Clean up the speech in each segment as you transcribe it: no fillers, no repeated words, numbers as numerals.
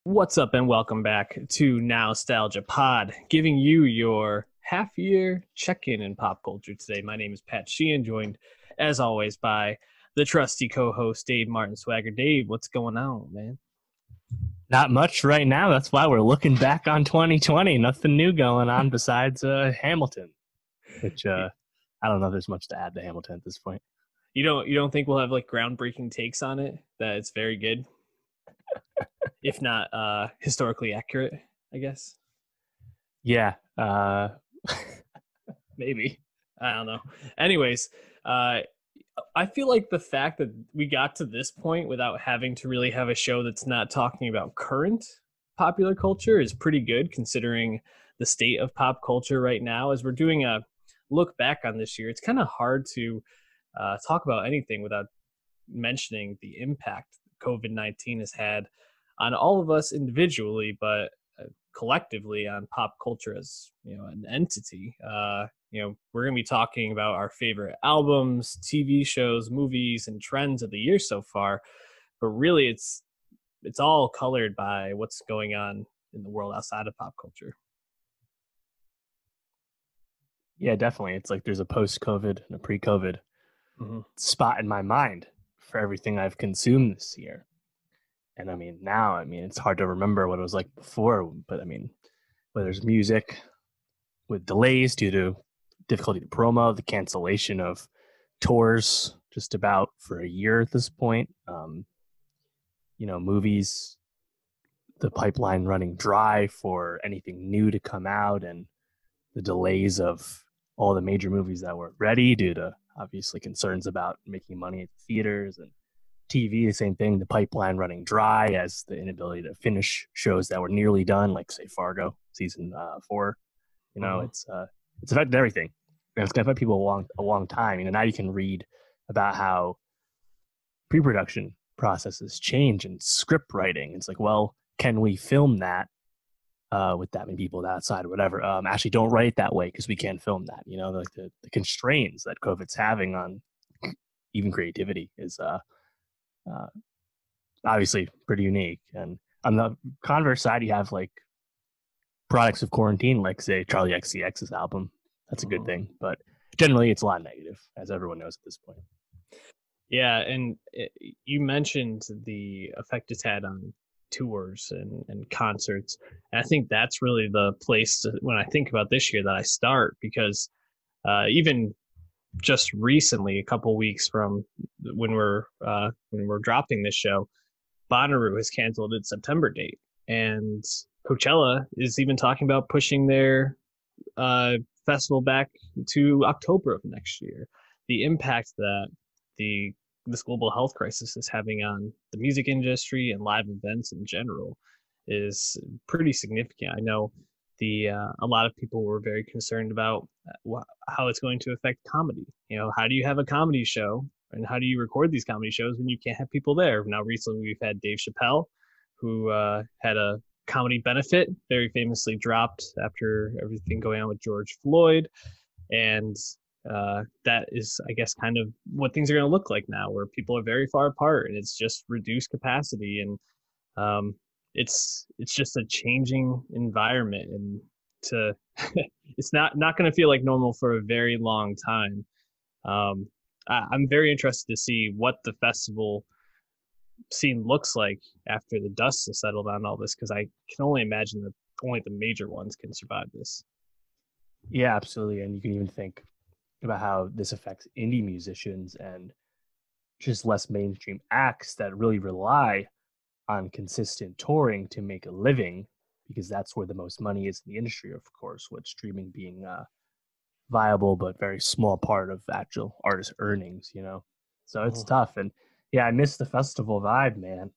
What's up, and welcome back to Nowstalgia Pod, giving you your half-year check-in in pop culture today. My name is Pat Sheehan, joined as always by the trusty co-host Dave Martin Swagger. Dave, what's going on, man? Not much right now. That's why we're looking back on 2020. Nothing new going on besides Hamilton, which I don't know if there's much to add to Hamilton at this point. You don't think we'll have like groundbreaking takes on it? That it's very good, if not historically accurate, I guess. Yeah, maybe. I don't know. Anyways, uh, I feel like the fact that we got to this point without having to really have a show that's not talking about current popular culture is pretty good considering the state of pop culture right now. As we're doing a look back on this year, it's kind of hard to talk about anything without mentioning the impact COVID-19 has had on all of us individually, but collectively on pop culture as an entity. We're going to be talking about our favorite albums, TV shows, movies, and trends of the year so far. But really, it's all colored by what's going on in the world outside of pop culture. Yeah, definitely. It's like there's a post-COVID and a pre-COVID spot in my mind for everything I've consumed this year. And I mean, now, it's hard to remember what it was like before, but I mean, whether it's music with delays due to difficulty to promo, the cancellation of tours just about for a year at this point, movies, the pipeline running dry for anything new to come out, and the delays of all the major movies that were ready due to obviously concerns about making money at the theaters, and TV, the same thing, the pipeline running dry as the inability to finish shows that were nearly done, like say Fargo season 4. It's affected everything, and it's going to affect people a long time. Now you can read about how pre-production processes change and script writing. It's like, well, can we film that with that many people outside or whatever? Actually, don't write it that way because we can't film that. Like the constraints that COVID's having on even creativity is obviously pretty unique. And on the converse side, you have like products of quarantine, like say Charlie XCX's album. That's a good thing, but generally it's a lot negative, as everyone knows at this point. Yeah, and you mentioned the effect it's had on tours and concerts. And I think that's really the place when I think about this year that I start, because even just recently, a couple weeks from when we're dropping this show, Bonnaroo has canceled its September date, and Coachella is even talking about pushing their festival back to October of next year. The impact that this global health crisis is having on the music industry and live events in general is pretty significant. I know a lot of people were very concerned about how it's going to affect comedy. How do you have a comedy show, and how do you record these comedy shows when you can't have people there? Now, recently we've had Dave Chappelle, who had a comedy benefit, very famously dropped after everything going on with George Floyd, and that is, I guess, kind of what things are going to look like now, where people are very far apart and it's just reduced capacity, and it's just a changing environment, and it's not going to feel like normal for a very long time. I'm very interested to see what the festival scene looks like after the dust has settled on all this, because I can only imagine that only the major ones can survive this. Yeah, absolutely. And you can even think about how this affects indie musicians and just less mainstream acts that really rely on consistent touring to make a living, because that's where the most money is in the industry, of course, with streaming being viable but very small part of actual artist earnings. So it's tough. And yeah, I miss the festival vibe, man.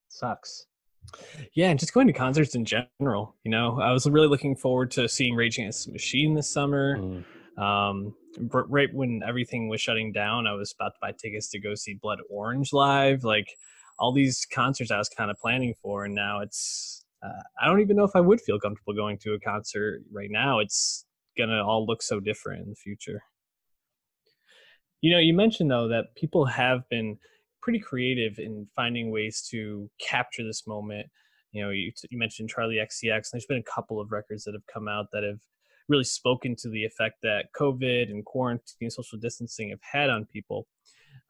Sucks. Yeah, and just going to concerts in general. I was really looking forward to seeing Rage Against the Machine this summer. Right when everything was shutting down, I was about to buy tickets to go see Blood Orange live. Like, all these concerts I was kind of planning for, and now it's I don't even know if I would feel comfortable going to a concert right now. It's gonna all look so different in the future. You mentioned though that people have been pretty creative in finding ways to capture this moment. You mentioned Charlie XCX. There's been a couple of records that have come out that have really spoken to the effect that COVID and quarantine, social distancing have had on people.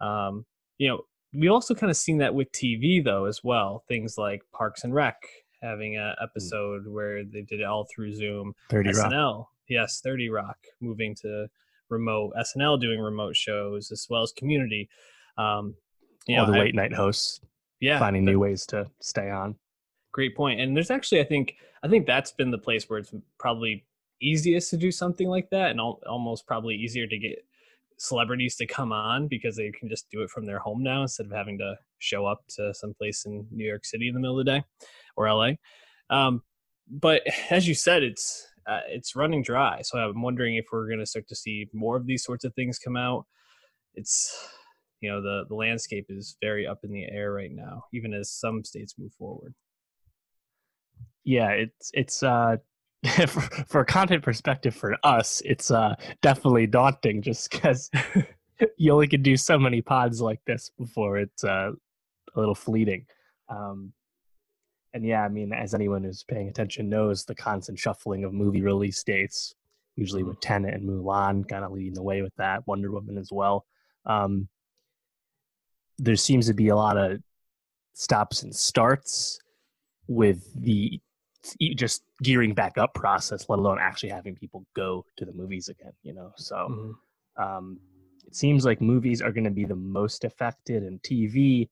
Um, you know, we also kind of seen that with TV though as well. Things like Parks and Rec having an episode where they did it all through Zoom. 30 Rock. SNL, yes, 30 Rock moving to remote. SNL doing remote shows as well as Community. Um, All the I late night hosts yeah, finding new ways to stay on. great point. And there's actually, I think that's been the place where it's probably easiest to do something like that, and almost probably easier to get celebrities to come on because they can just do it from their home now instead of having to show up to someplace in New York City in the middle of the day or LA. But as you said, it's running dry. So I'm wondering if we're going to start to see more of these sorts of things come out. It's the landscape is very up in the air right now, even as some states move forward. Yeah, it's for a content perspective for us, it's definitely daunting just because you only can do so many pods like this before it's a little fleeting. And yeah, I mean, as anyone who's paying attention knows, the constant shuffling of movie release dates, usually with Tenet and Mulan kind of leading the way with that, Wonder Woman as well. There seems to be a lot of stops and starts with the just gearing back up process, let alone actually having people go to the movies again, So it seems like movies are going to be the most affected, and TV,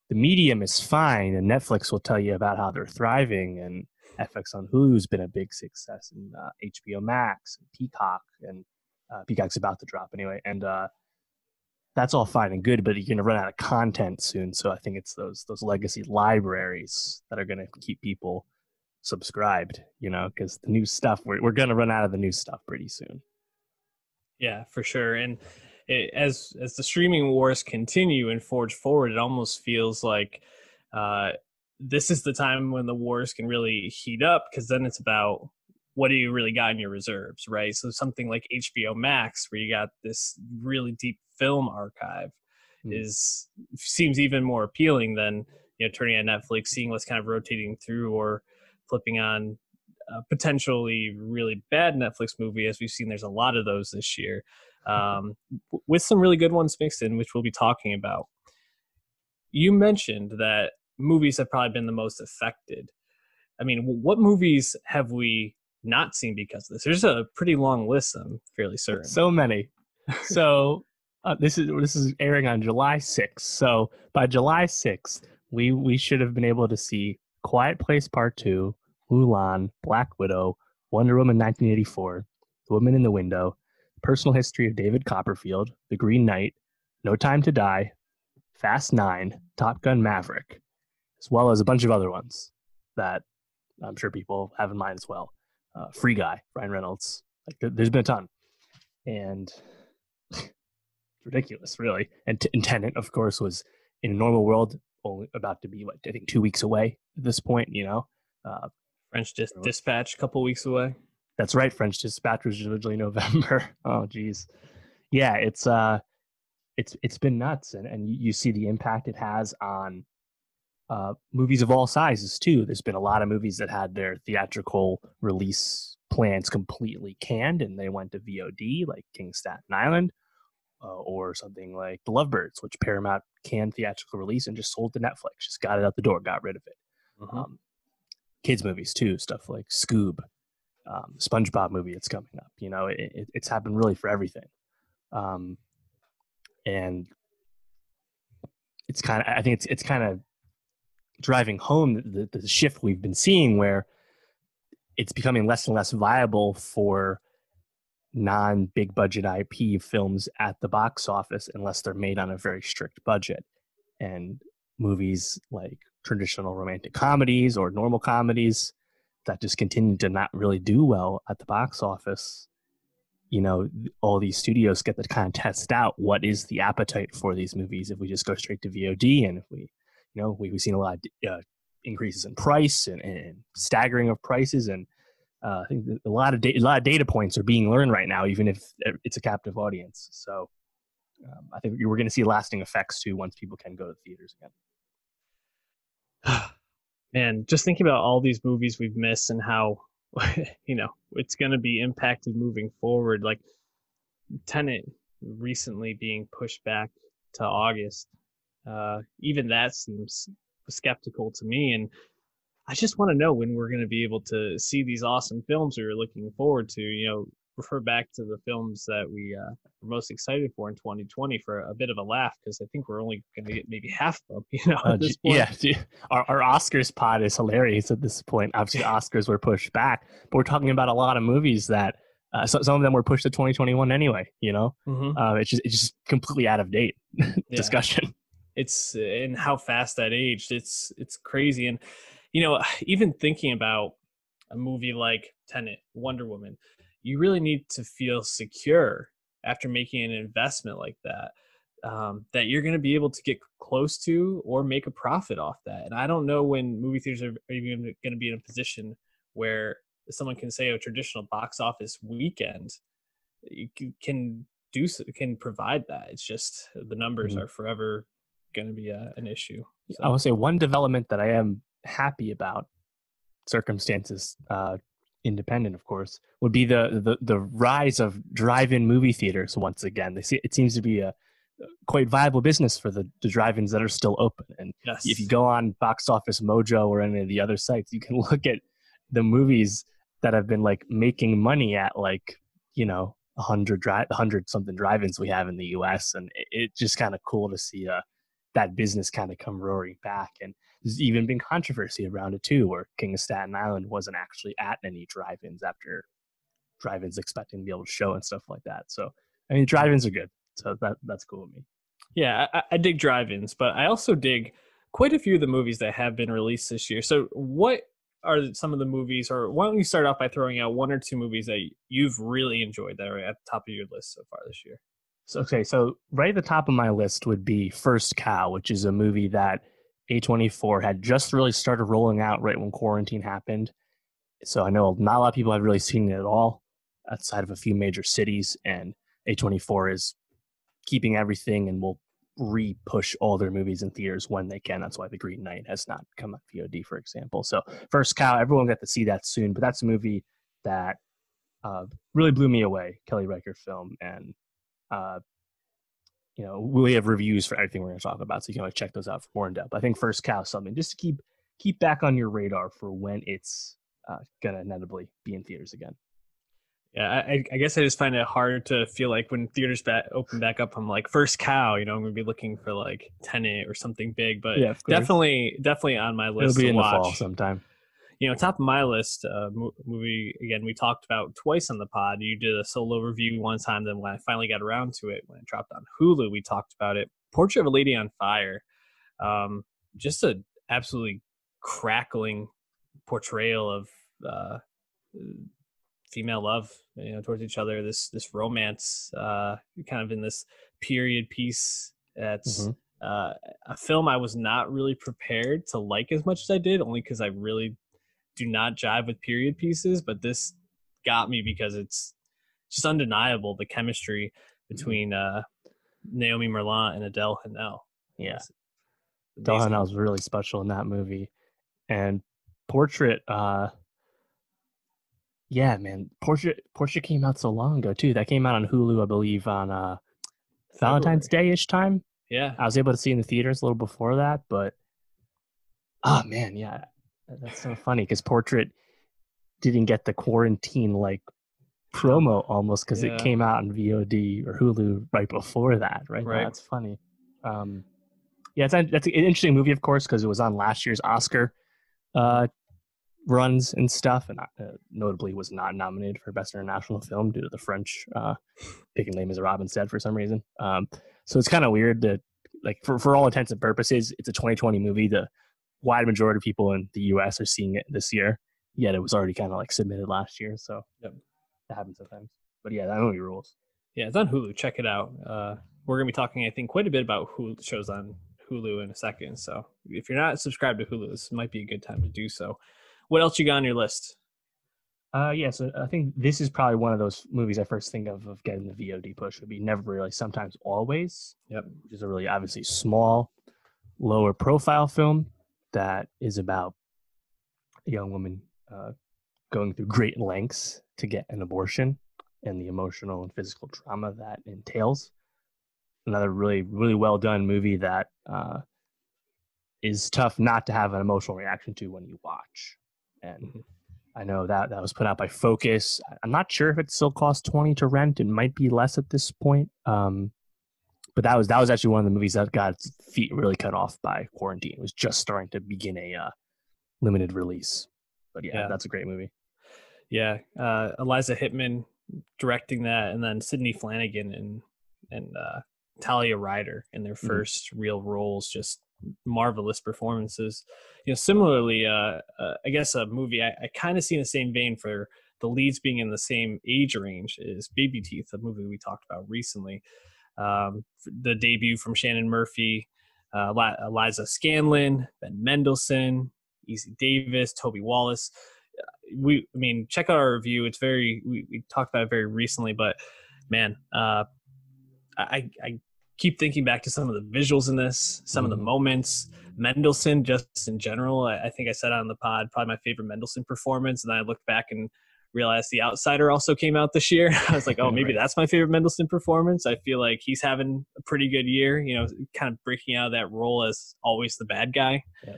the medium is fine, and Netflix will tell you about how they're thriving, and FX on Hulu's been a big success, and HBO Max and Peacock, and Peacock's about to drop anyway, and that's all fine and good, but you're going to run out of content soon. So I think it's those legacy libraries that are going to keep people subscribed, because the new stuff, we're going to run out of the new stuff pretty soon. Yeah, for sure. And as the streaming wars continue and forge forward, it almost feels like this is the time when the wars can really heat up, because then it's about what do you really got in your reserves, right? So something like HBO Max, where you got this really deep film archive, seems even more appealing than turning on Netflix, seeing what's kind of rotating through, or flipping on a potentially really bad Netflix movie, as we've seen. There's a lot of those this year, with some really good ones mixed in, which we'll be talking about. You mentioned that movies have probably been the most affected. I mean, what movies have we not seen because of this? There's a pretty long list, I'm fairly certain. So many. So this is airing on July 6th. So by July 6th, we should have been able to see Quiet Place Part 2, Mulan, Black Widow, Wonder Woman 1984, The Woman in the Window, Personal History of David Copperfield, The Green Knight, No Time to Die, Fast 9, Top Gun Maverick, as well as a bunch of other ones that I'm sure people have in mind as well. Free Guy, Ryan Reynolds. There's been a ton. And it's ridiculous, really. And Tenet, of course, was in a normal world only about to be, I think 2 weeks away at this point, French Dispatch, a couple weeks away. That's right. French Dispatch was originally November. Oh, geez. Yeah, it's been nuts. And you see the impact it has on movies of all sizes, too. There's been a lot of movies that had their theatrical release plans completely canned, and they went to VOD, like King Staten Island, or something like The Lovebirds, which Paramount canned theatrical release and just sold to Netflix. Just got it out the door, got rid of it. Kids movies too, stuff like Scoob, SpongeBob movie that's coming up. It's happened really for everything, and it's kind of, I think it's kind of driving home the shift we've been seeing, where it's becoming less and less viable for non-big budget IP films at the box office unless they're made on a very strict budget. And movies like traditional romantic comedies or normal comedies that just continue to not really do well at the box office, all these studios get to kind of test out what is the appetite for these movies if we just go straight to VOD. And if we've seen a lot of increases in price and staggering of prices, and I think a lot of data points are being learned right now, even if it's a captive audience. So I think we're going to see lasting effects too once people can go to the theaters again. Man, just thinking about all these movies we've missed and how it's going to be impacted moving forward. Like Tenet recently being pushed back to August. Even that seems skeptical to me. And I just want to know when we're going to be able to see these awesome films we're looking forward to. Refer back to the films that we were most excited for in 2020 for a bit of a laugh, because I think we're only going to get maybe half of them, at this point. Yeah, our Oscars pod is hilarious at this point. Obviously, the Oscars were pushed back, but we're talking about a lot of movies that some of them were pushed to 2021 anyway. It's just completely out of date Yeah. discussion. It's and how fast that aged. It's crazy. And even thinking about a movie like Tenet, Wonder Woman, you really need to feel secure after making an investment like that, that you're going to be able to get close to or make a profit off that. And I don't know when movie theaters are even going to be in a position where someone can say a traditional box office weekend you can provide that. It's just the numbers are forever going to be an issue. So. I will say one development that I am happy about, circumstances independent, of course, would be the rise of drive-in movie theaters once again. It seems to be a quite viable business for the drive-ins that are still open. And yes. If you go on Box Office Mojo or any of the other sites, you can look at the movies that have been like making money at 100 something drive-ins we have in the US, and it's just kind of cool to see that business kind of come roaring back. And there's even been controversy around it too, where King of Staten Island wasn't actually at any drive-ins after drive-ins expecting to be able to show and stuff like that. So I mean, drive-ins are good, so that's cool with me. Yeah, I dig drive-ins, but I also dig quite a few of the movies that have been released this year. So what are some of the movies, or why don't you start off by throwing out one or two movies that you've really enjoyed that are at the top of your list so far this year? So right at the top of my list would be First Cow, which is a movie that A24 had just really started rolling out right when quarantine happened. So I know not a lot of people have really seen it at all outside of a few major cities, and A24 is keeping everything and will re-push all their movies in theaters when they can. That's why The Green Knight has not come on VOD, for example. So First Cow, everyone got to see that soon, but that's a movie that really blew me away. Kelly Riker film, and we have reviews for everything we're going to talk about, so you can check those out for more in depth. I think First Cow is something just to keep back on your radar for when it's gonna inevitably be in theaters again. Yeah, I guess I just find it hard to feel like when theaters open back up, I'm like, First Cow, I'm going to be looking for like Tenet or something big, but yeah, definitely on my list. It'll be in the fall sometime. Top of my list, movie, again, we talked about twice on the pod. You did a solo review one time, then when I finally got around to it, when it dropped on Hulu, we talked about it. Portrait of a Lady on Fire. Just a absolutely crackling portrayal of female love, towards each other, this romance, kind of in this period piece. That's a film I was not really prepared to like as much as I did, only because I really do not jive with period pieces, but this got me because it's just undeniable, the chemistry between Naomi Merlant and Adele Haenel. Yeah, Adele Haenel was really special in that movie. And Portrait, yeah, man, Portrait came out so long ago too. That came out on Hulu, I believe, on Valentine's Day-ish time. Yeah, I was able to see in the theaters a little before that, but oh man, yeah, that's so funny because Portrait didn't get the quarantine promo almost because it came out on VOD or Hulu right before that, right? That's funny. That's an interesting movie, of course, because it was on last year's Oscar runs and stuff, and notably was not nominated for Best International Film due to the French picking Les Miserables instead for some reason. So it's kind of weird that, for all intents and purposes, it's a 2020 movie. The wide majority of people in the US are seeing it this year, yet it was already kind of submitted last year. So that happens sometimes. But yeah, that movie rules. Yeah, it's on Hulu. Check it out. We're going to be talking, I think, quite a bit about Hulu shows on Hulu in a second. So if you're not subscribed to Hulu, this might be a good time to do so. What else you got on your list? Yeah, so I think this is probably one of those movies I first think of getting the VOD push would be Never Really, Sometimes Always, Yep. which is a really obviously small, lower profile film that is about a young woman going through great lengths to get an abortion and the emotional and physical trauma that entails. Another really, really well done movie that is tough not to have an emotional reaction to when you watch. And Mhm. I know that that was put out by Focus. I'm not sure if it still costs 20 to rent. It might be less at this point. But that was actually one of the movies that got its feet really cut off by quarantine. It was just starting to begin a limited release. But yeah, Yeah. that's a great movie. Yeah. Eliza Hittman directing that, and then Sydney Flanagan and Talia Ryder in their Mm-hmm. first real roles, just marvelous performances. Similarly, I guess a movie I kind of see in the same vein for the leads being in the same age range is Baby Teeth, a movie we talked about recently. The debut from Shannon Murphy, Eliza Scanlon, Ben Mendelsohn, Easy Davis, Toby Wallace. I mean, check out our review. It's we talked about it very recently, but man, I keep thinking back to some of the visuals in this, some of the Mm-hmm. moments. Mendelsohn, just in general, I think I said on the pod, probably my favorite Mendelsohn performance. And then I looked back and realized The Outsider also came out this year. I was like, oh, maybe Right. that's my favorite Mendelsohn performance. I feel like he's having a pretty good year, kind of breaking out of that role as always the bad guy. Yep.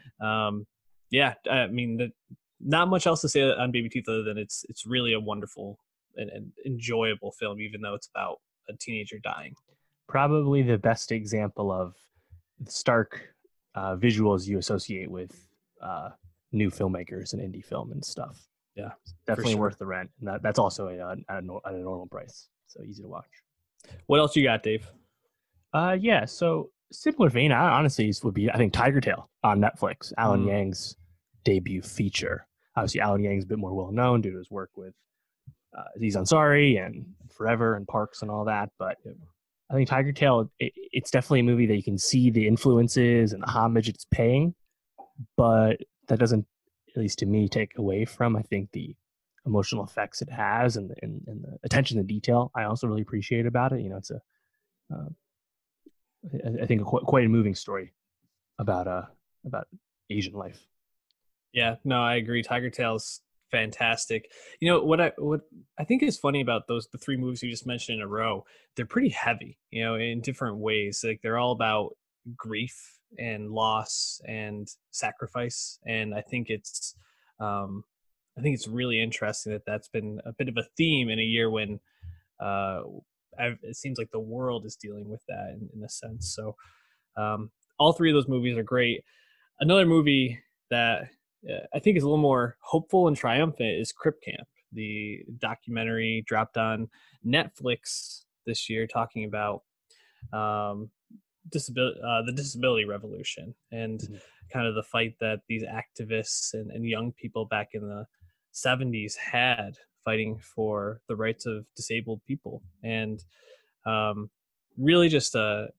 Yeah, I mean, not much else to say on Baby Teeth other than it's really a wonderful and enjoyable film, even though it's about a teenager dying. Probably the best example of stark visuals you associate with uh, new filmmakers and indie film and stuff. Yeah, for Definitely sure. worth the rent. And that's also at a normal price. So easy to watch. What else you got, Dave? Yeah. So similar vein, I honestly would be I think Tiger Tail on Netflix, Alan Mm, Yang's debut feature. Obviously, Alan Yang's a bit more well known due to his work with Aziz Ansari and Forever and Parks and all that. But yep. I think Tiger Tail, it's definitely a movie that you can see the influences and the homage it's paying, but that doesn't, at least to me, take away from I think the emotional effects it has and the attention to detail. I also really appreciate about it. It's a uh, I think quite a moving story about Asian life. Yeah, no, I agree. Tiger Tail's fantastic. What I think is funny about the three movies you just mentioned in a row, they're pretty heavy, in different ways. Like they're all about grief and loss and sacrifice. And um I think it's really interesting that that's been a bit of a theme in a year when uh it seems like the world is dealing with that in a sense. So um all three of those movies are great. Another movie that I think is a little more hopeful and triumphant is Crip Camp, the documentary dropped on Netflix this year, talking about um, the disability revolution and Mm-hmm. kind of the fight that these activists and young people back in the 70s had fighting for the rights of disabled people. And um, really just a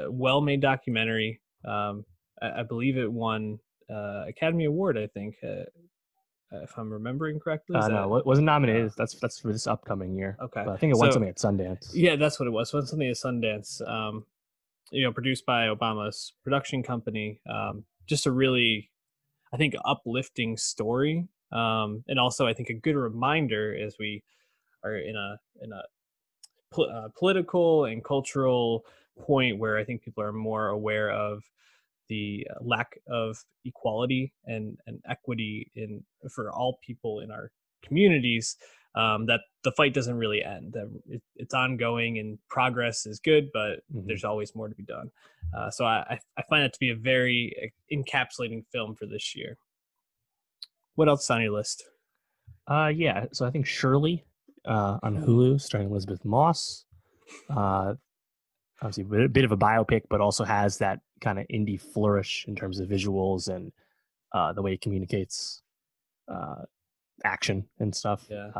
well-made documentary. I believe it won Academy Award. I think, if I'm remembering correctly, is that No, it wasn't uh, nominated. That's for this upcoming year, okay? but I think it won So something at Sundance. yeah, that's what it was. So it's something at Sundance. Produced by Obama's production company. Just a really, I think, uplifting story, and also I think a good reminder as we are in a political and cultural point where I think people are more aware of the lack of equality and equity in for all people in our communities. That the fight doesn't really end. That it's ongoing and progress is good, but Mm-hmm. there's always more to be done. So I find that to be a very encapsulating film for this year. What else is on your list? Yeah. So I think Shirley on Hmm. Hulu, starring Elizabeth Moss. Uh, Obviously, a bit of a biopic, but also has that kind of indie flourish in terms of visuals and the way it communicates uh, action and stuff. Yeah.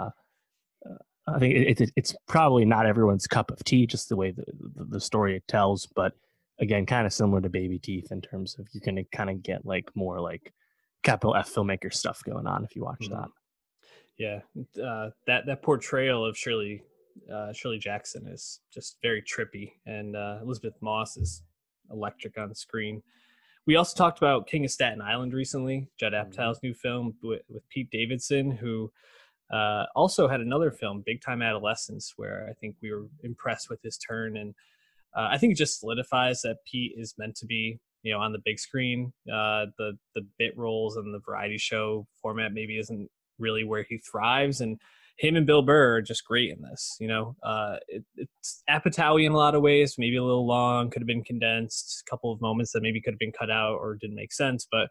I think it's probably not everyone's cup of tea, just the way the story it tells. But again, kind of similar to Baby Teeth in terms of you can kind of get like more like capital F filmmaker stuff going on if you watch Hmm. that. Yeah, that portrayal of Shirley Jackson is just very trippy, and Elizabeth Moss is electric on screen. We also talked about King of Staten Island recently, Judd Mm-hmm. Apatow's new film with Pete Davidson, who also had another film, Big Time Adolescence, where I think we were impressed with his turn, and I think it just solidifies that Pete is meant to be, on the big screen. The bit roles and the variety show format maybe isn't really where he thrives, and him and Bill Burr are just great in this. It's Apatow in a lot of ways, maybe a little long, could have been condensed, a couple of moments that maybe could have been cut out or didn't make sense, but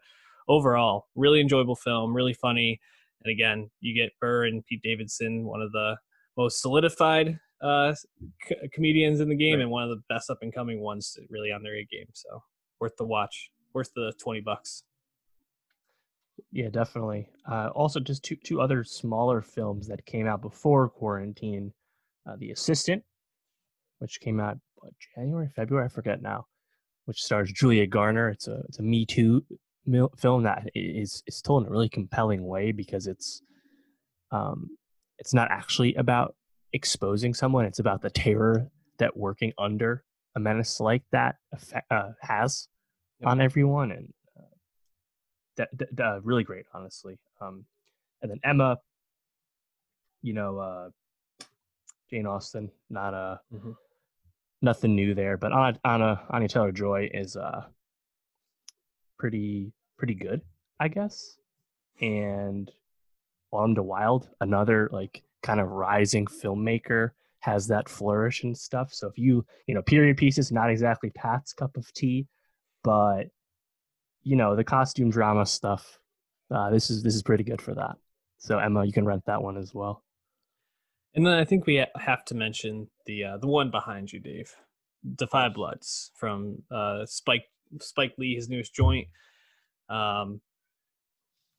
overall, really enjoyable film, really funny. And again, you get Burr and Pete Davidson, one of the most solidified comedians in the game, Right. and one of the best up and coming ones really on their A game. So worth the watch, worth the $20. Yeah, definitely. Also, just two other smaller films that came out before quarantine. The Assistant, which came out January, February, I forget now, which stars Julia Garner. It's a Me Too film that is told in a really compelling way because um, it's not actually about exposing someone. It's about the terror that working under a menace like that has Yep. on everyone, and really great, honestly. And then Emma, you know, Jane Austen, not Mm-hmm. nothing new there, but Anya Taylor Joy is pretty good, I guess. And Autumn to Wild, another like kind of rising filmmaker, has that flourish and stuff. So if period pieces, not exactly Pat's cup of tea, but the costume drama stuff, this is pretty good for that. So Emma, you can rent that one as well. And then I think we have to mention the one behind you, Dave, Of Defy course. Bloods from Spike Lee, his newest joint. Um,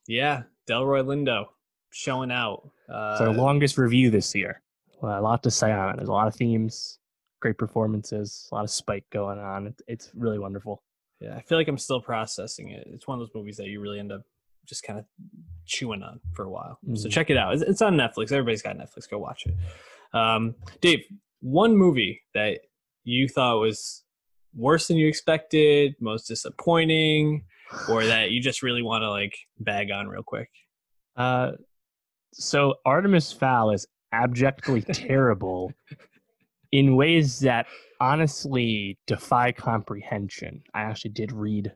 yeah, Delroy Lindo showing out. It's our longest review this year. Well, a lot to say on it. There's a lot of themes, great performances, a lot of Spike going on. It's really wonderful. Yeah, I feel like I'm still processing it. It's one of those movies that you really end up just kind of chewing on for a while. So Mm-hmm. check it out. It's on Netflix. Everybody's got Netflix. Go watch it. Dave, one movie that you thought was worse than you expected, most disappointing, or that you just really want to like bag on real quick. Uh, so Artemis Fowl is abjectly terrible in ways that honestly defy comprehension. I actually did read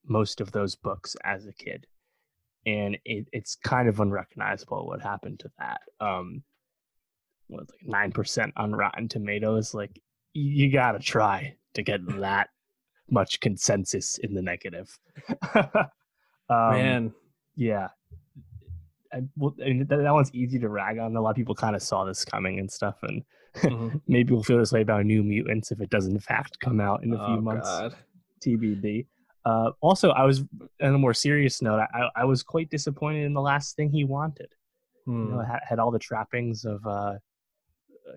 most of those books as a kid, and it's kind of unrecognizable what happened to that. What, like 9% on Rotten Tomatoes? Like, you gotta try to get that much consensus in the negative. um, Man, yeah, that one's easy to rag on. A lot of people kind of saw this coming and stuff, and mm-hmm. maybe we'll feel this way about New Mutants if it does in fact come out in a few Oh months. God. TBD. Also, I was on a more serious note. I was quite disappointed in the last thing he wanted. Hmm. It had all the trappings of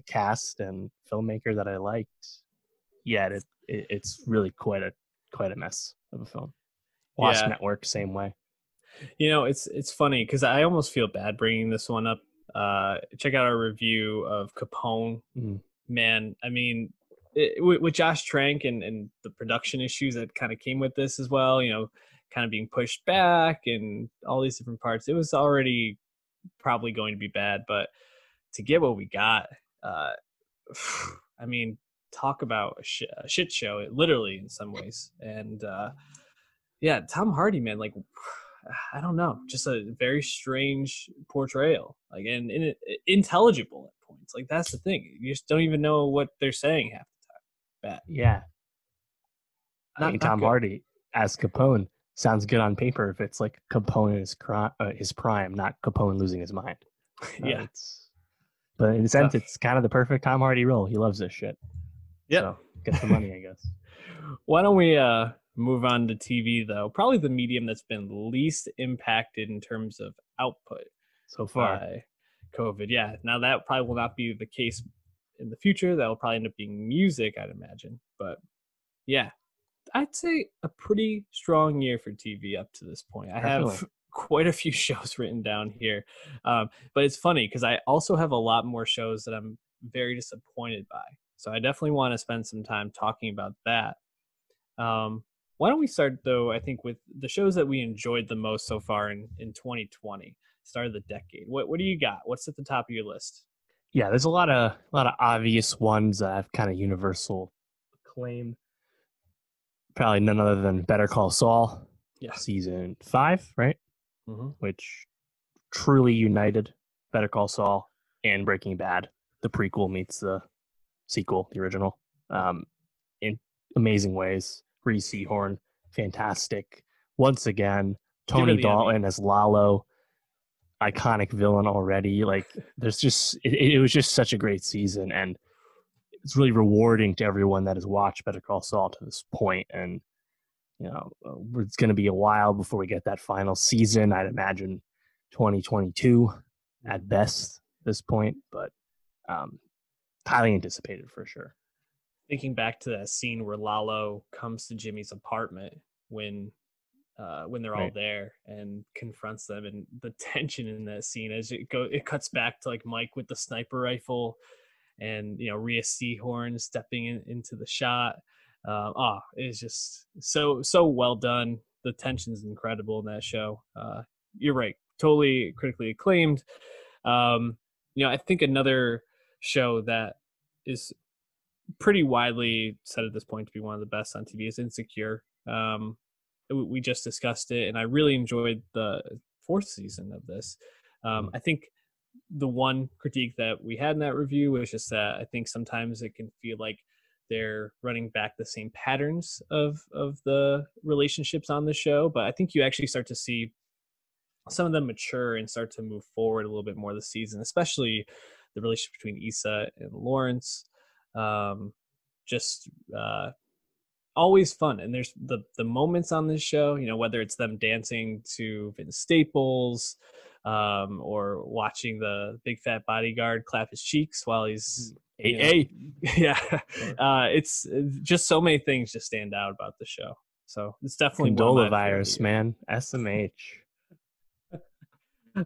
cast and filmmaker that I liked. Yet it's really quite a mess of a film. Lost Yeah, Network, same way. it's funny because I almost feel bad bringing this one up. Check out our review of Capone. Mm. Man, I mean, with Josh Trank and the production issues that kind of came with this as well, kind of being pushed back and all these different parts, it was already probably going to be bad. But to get what we got, uh, I mean, talk about a shit show, literally in some ways. And yeah, Tom Hardy, man, like I don't know, just a very strange portrayal, like and intelligible at points. Like that's the thing, you just don't even know what they're saying half the time. Bad, Yeah, I mean not Tom good. Hardy as Capone sounds good on paper if it's like Capone in his prime, not Capone losing his mind. Yeah, It's But in a sense, tough. it's kind of the perfect Tom Hardy role. He loves this shit, Yep. so get the money, I guess. Why don't we move on to TV though? Probably the medium that's been least impacted in terms of output So far, by COVID. Yeah. Now that probably will not be the case in the future. That will probably end up being music, I'd imagine. But yeah, I'd say a pretty strong year for TV up to this point. I definitely. have quite a few shows written down here. But it's funny because I also have a lot more shows that I'm very disappointed by. So I definitely want to spend some time talking about that. Um, why don't we start though? I think with the shows that we enjoyed the most so far in 2020, start of the decade. What do you got? What's at the top of your list? Yeah, there's a lot of obvious ones that have kind of universal acclaim. Probably none other than Better Call Saul, Yeah. season 5, right? Mm-hmm. Which truly united Better Call Saul and Breaking Bad. The prequel meets the sequel, the original, in amazing ways. Reese Horn, fantastic. Once again, Give her Tony the Emmy. Dalton as Lalo, iconic villain already. Like, there's just it was just such a great season, and it's really rewarding to everyone that has watched Better Call Saul to this point. And it's going to be a while before we get that final season. I'd imagine 2022 at best at this point, but um, highly anticipated for sure. Thinking back to that scene where Lalo comes to Jimmy's apartment when they're all Right. there and confronts them, and the tension in that scene as it cuts back to like Mike with the sniper rifle, and Rhea Seahorn stepping into the shot. It's just so well done. The tension's incredible in that show. You're right, totally critically acclaimed. I think another show that is pretty widely said at this point to be one of the best on TV is Insecure. We just discussed it, and I really enjoyed the fourth season of this. I think the one critique that we had in that review was just that I think sometimes it can feel like they're running back the same patterns of the relationships on the show, but I think you actually start to see some of them mature and start to move forward a little bit more this season, especially the relationship between Issa and Lawrence. Just always fun, and there's the moments on this show, whether it's them dancing to Vince Staples, or watching the big fat bodyguard clap his cheeks while he's Hey. yeah. It's just so many things just stand out about the show, so it's definitely one of Condola my virus, favorite. man. SMH.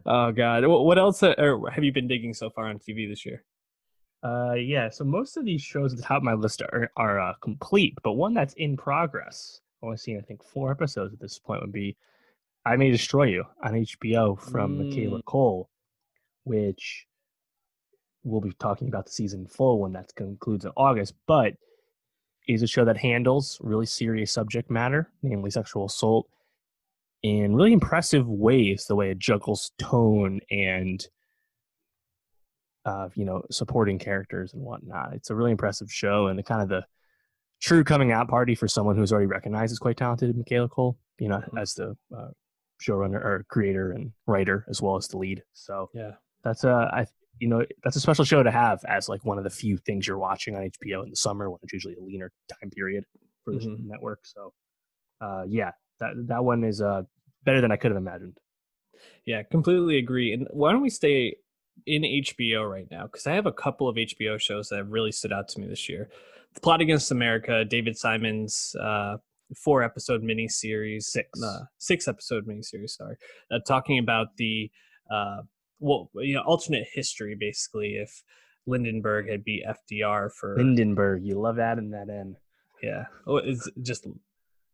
Oh god, what else or have you been digging so far on TV this year? Yeah, so most of these shows at the top of my list are complete, but one that's in progress. I've only seen, I think, 4 episodes at this point would be I May Destroy You on HBO from Michaela Cole, which we'll be talking about the season full when that concludes in August, but is a show that handles really serious subject matter, namely sexual assault, in really impressive ways, the way it juggles tone and supporting characters and whatnot. It's a really impressive show, and the kind of the true coming out party for someone who's already recognized as quite talented, Michaela Cole, as the showrunner or creator and writer, as well as the lead. So Yeah. that's that's a special show to have as like one of the few things you're watching on HBO in the summer, when it's usually a leaner time period for the network. So that one is better than I could have imagined. Yeah, completely agree. And why don't we stay in HBO right now? Because I have a couple of HBO shows that have really stood out to me this year. The Plot Against America, David Simon's 4-episode miniseries, six-episode miniseries. Sorry, talking about the alternate history, basically, if Lindenberg had beat FDR for Lindenberg. You love adding that in. Yeah. Oh, it's just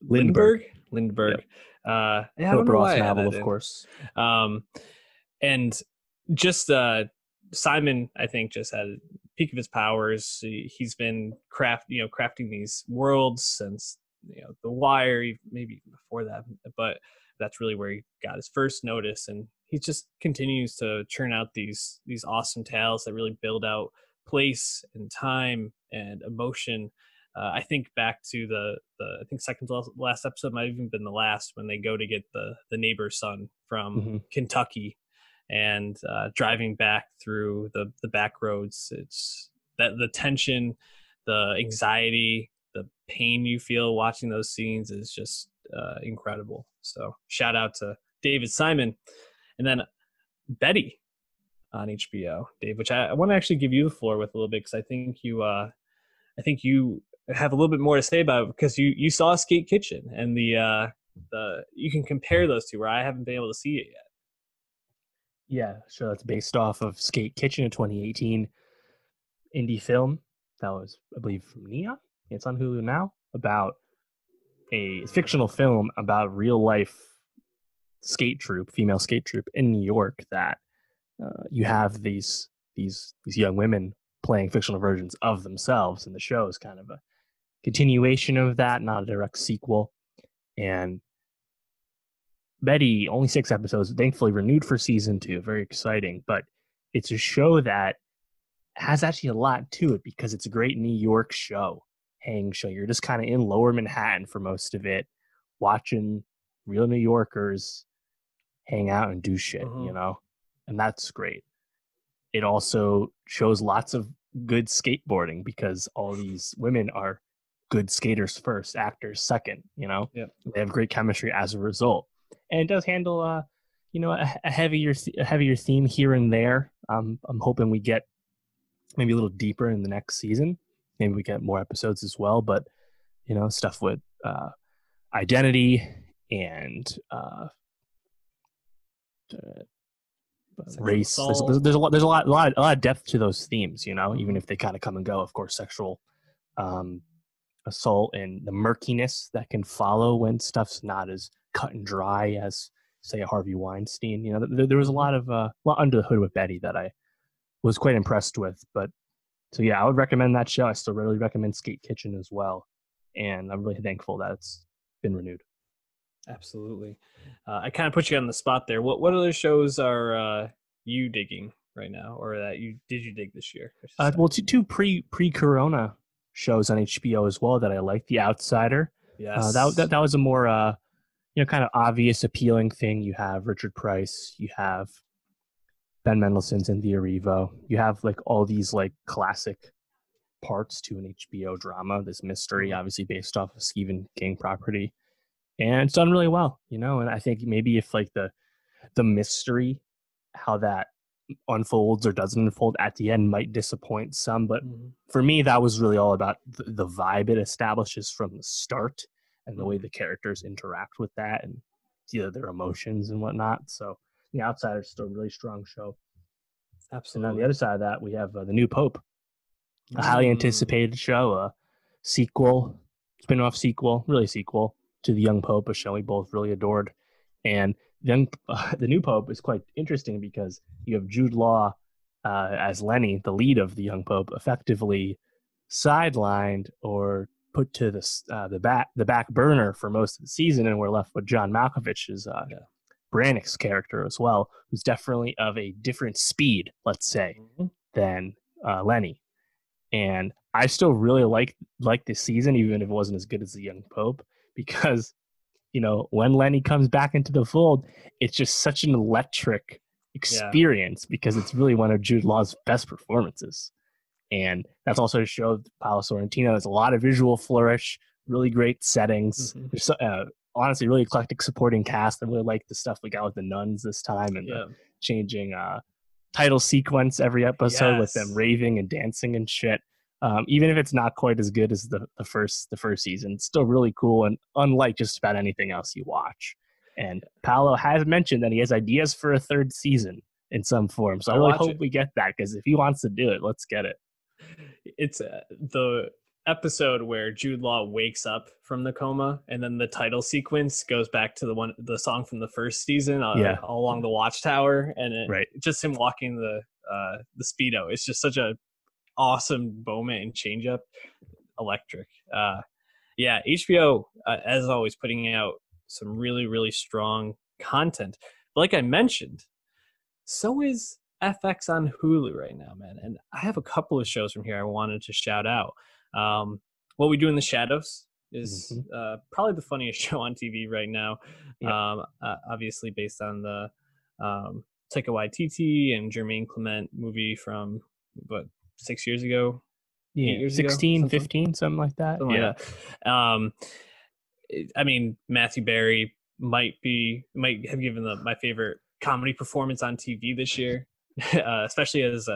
Lindbergh. Lindbergh. Yep. I Philip don't know Ross why I had novel, that of in. course. And just Simon, I think, just had a peak of his powers. He's been crafting these worlds since The Wire, maybe before that, but that's really where he got his first notice, and he just continues to churn out these awesome tales that really build out place and time and emotion. I think back to the I think second to last episode might have even been the last, when they go to get the neighbor's son from Kentucky, and driving back through the back roads. It's that the tension, the anxiety, the pain you feel watching those scenes is just incredible. So shout out to David Simon. And then Betty on HBO, Dave, which I want to actually give you the floor with a little bit, because I think you have a little bit more to say about it, because you saw Skate Kitchen and the the you can compare those two where I haven't been able to see it yet. Yeah, sure. That's based off of Skate Kitchen, a 2018 indie film that was, I believe, from Neon. It's on Hulu now, about a fictional film about real life skate troupe, female skate troupe in New York. That you have these young women playing fictional versions of themselves, and the show is kind of a continuation of that, not a direct sequel. And Betty, only 6 episodes, thankfully renewed for season 2. Very exciting, but it's a show that has actually a lot to it because it's a great New York show, hang show. You're just kind of in Lower Manhattan for most of it, watching real New Yorkers hang out and do shit, Mm-hmm. and that's great. It also shows lots of good skateboarding because all these women are good skaters first, actors second. Yeah. They have great chemistry as a result, and it does handle a heavier theme here and there. I'm hoping we get maybe a little deeper in the next season. Maybe we get more episodes as well, but stuff with identity and Sexual race. There's, assault. there's, there's a lot there's a lot of depth to those themes. Even Mm-hmm. if they kind of come and go. Of course, sexual um, assault and the murkiness that can follow when stuff's not as cut and dry as, say, a Harvey Weinstein. There was a Mm-hmm. lot under the hood with Betty that I was quite impressed with. But so yeah, I would recommend that show. I still really recommend Skate Kitchen as well, and I'm really thankful that it's been renewed. Absolutely. I kind of put you on the spot there. What other shows are you digging right now, or that you dig this year? I should say. Well, two pre-corona shows on HBO as well that I like. The Outsider. That Yes. was a more kind of obvious, appealing thing. You have Richard Price. You have Ben Mendelsohn's Cynthia Erivo. You have like all these like classic parts to an HBO drama. This mystery, Mhm. obviously based off of Stephen King property, and it's done really well. And I think maybe if like the mystery, how that unfolds or doesn't unfold at the end might disappoint some, but Mhm. for me that was really all about the vibe it establishes from the start and the way Mhm. the characters interact with that and their emotions and whatnot. So The Outsider is still a really strong show. And on the Absolutely. other side of that, we have The New Pope, a highly Mm. anticipated show, a sequel, spin-off sequel, really sequel to The Young Pope, a show we both really adored. And then The New Pope is quite interesting because you have Jude Law as Lenny, the lead of The Young Pope, effectively sidelined or put to the back burner for most of the season, and we're left with John Malkovich's Yeah. Brannick's character as well, who's definitely of a different speed, let's say, Mhm. than Lenny. And I still really like this season, even if it wasn't as good as The Young Pope, because when Lenny comes back into the fold, it's just such an electric Yeah. experience because it's really one of Jude Law's best performances. And that's also showed Paolo Sorrentino has a lot of visual flourish, really great settings. Mhm. There's honestly really eclectic supporting cast. I really like the stuff we got with the nuns this time and the Yeah. changing title sequence every episode with them Yes. raving and dancing and shit. Even if it's not quite as good as the first season, it's still really cool and unlike just about anything else you watch. And Paolo has mentioned that he has ideas for a third season in some form. So I I'll really watch hope it. we get that because if he wants to do it, let's get it. It's the episode where Jude Law wakes up from the coma, and then the title sequence goes back to the song from the first season, Yeah, all along the watchtower, and right. just him walking the speedo. It's just such a awesome moment and change up. Electric. Yeah, HBO, as always, putting out some really, really strong content. But like I mentioned, so is FX on Hulu right now, man. And I have a couple of shows from here I wanted to shout out. Um, what We Do in the Shadows is Mm-hmm. probably the funniest show on TV right now. Yep. Obviously, based on the Taika Waititi and Jermaine Clement movie from, what, 6 years ago, Yeah, 8 years ago, 16, 15, something like that. something Yeah. like that. I mean, Matthew Barry might have given my favorite comedy performance on TV this year, especially as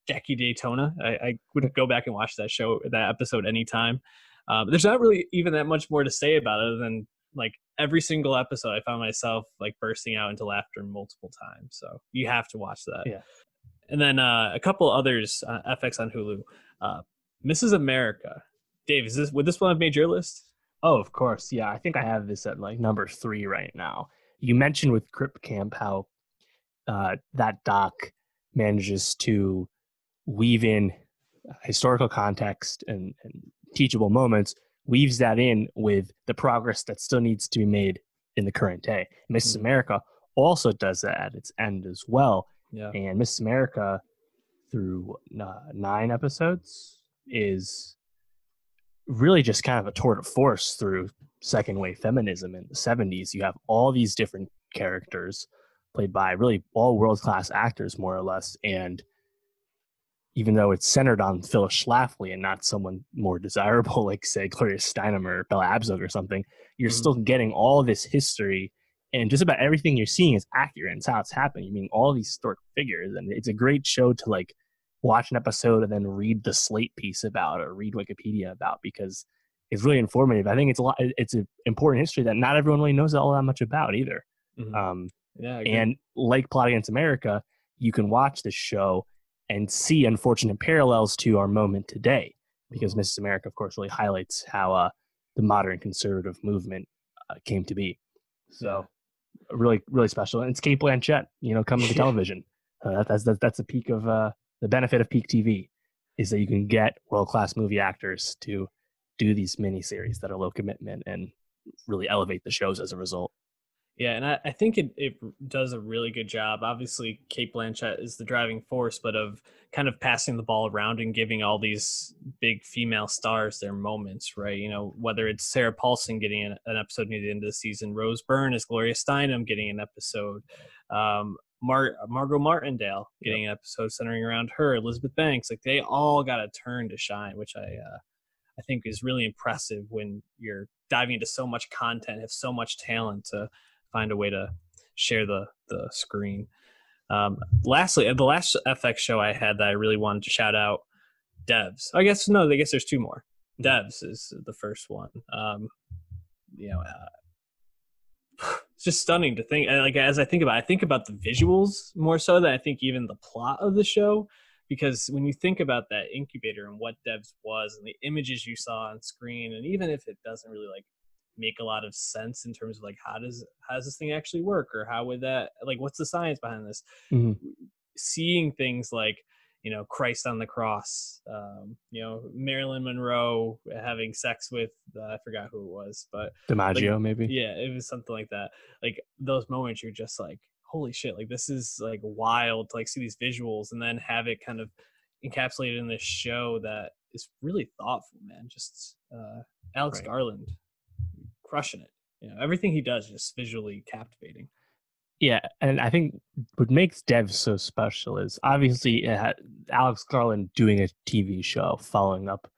Jackie Daytona. I would go back and watch that episode anytime. There's not really even that much more to say about it other than like every single episode, I found myself like bursting out into laughter multiple times. So you have to watch that. Yeah. And then a couple others, FX on Hulu. Uh, Mrs. America. Dave, would this one have made your list? Oh, of course. Yeah, I think I have this at like number 3 right now. You mentioned with Crip Camp how that doc manages to weave in historical context and teachable moments, weaves that in with the progress that still needs to be made in the current day. Mrs. Mm, America also does that at its end as well. yeah. And Mrs. America, through 9 episodes, is really just kind of a tour de force through second wave feminism in the 70s. You have all these different characters played by really all world class actors, more or less. And even though it's centered on Phyllis Schlafly and not someone more desirable like, say, Gloria Steinem or Bella Abzug or something, you're Mm, still getting all this history, and just about everything you're seeing is accurate. And it's how it's happening. You mean all these historic figures, and it's a great show to like watch an episode and then read the Slate piece about or read Wikipedia about, because it's really informative. I think it's an important history that not everyone really knows all that much about either. mm. Um, Yeah, I agree. and like Plot Against America, you can watch this show and see unfortunate parallels to our moment today, because Mm, Mrs. America, of course, really highlights how the modern conservative movement came to be. yeah. So really, really special. And it's Kate Blanchett, coming to Yeah. television. That's the peak of the benefit of peak TV, is that you can get world class movie actors to do these miniseries that are low commitment and really elevate the shows as a result. Yeah, and I think it does a really good job. Obviously, Kate Blanchett is the driving force, but of kind of passing the ball around and giving all these big female stars their moments, right? You know, whether it's Sarah Paulson getting an episode near the end of the season, Rose Byrne as Gloria Steinem getting an episode, Margot Martindale Yep. getting an episode centering around her, Elizabeth Banks, like they all got a turn to shine, which I think is really impressive when you're diving into so much content, have so much talent to find a way to share the screen. Lastly, the last FX show I had that I really wanted to shout out, Devs. I guess no, I guess there's two more. Devs is the first one. You know, it's just stunning to think. Like as I think about the visuals more so than I think even the plot of the show, because when you think about that incubator and what Devs was and the images you saw on screen, and even if it doesn't really like make a lot of sense in terms of like how does this thing actually work, or how would that, like, what's the science behind this, Mm-hmm. seeing things like, you know, Christ on the cross, you know, Marilyn Monroe having sex with I forgot who it was, but like, DiMaggio, maybe. yeah, it was something like that. Like those moments, you're just like, holy shit, like this is like wild to like see these visuals and then have it kind of encapsulated in this show that is really thoughtful, man. Just Alex Right. Garland crushing it. You know, everything he does is just visually captivating. Yeah, and I think what makes Dev so special is obviously Alex Garland doing a TV show following up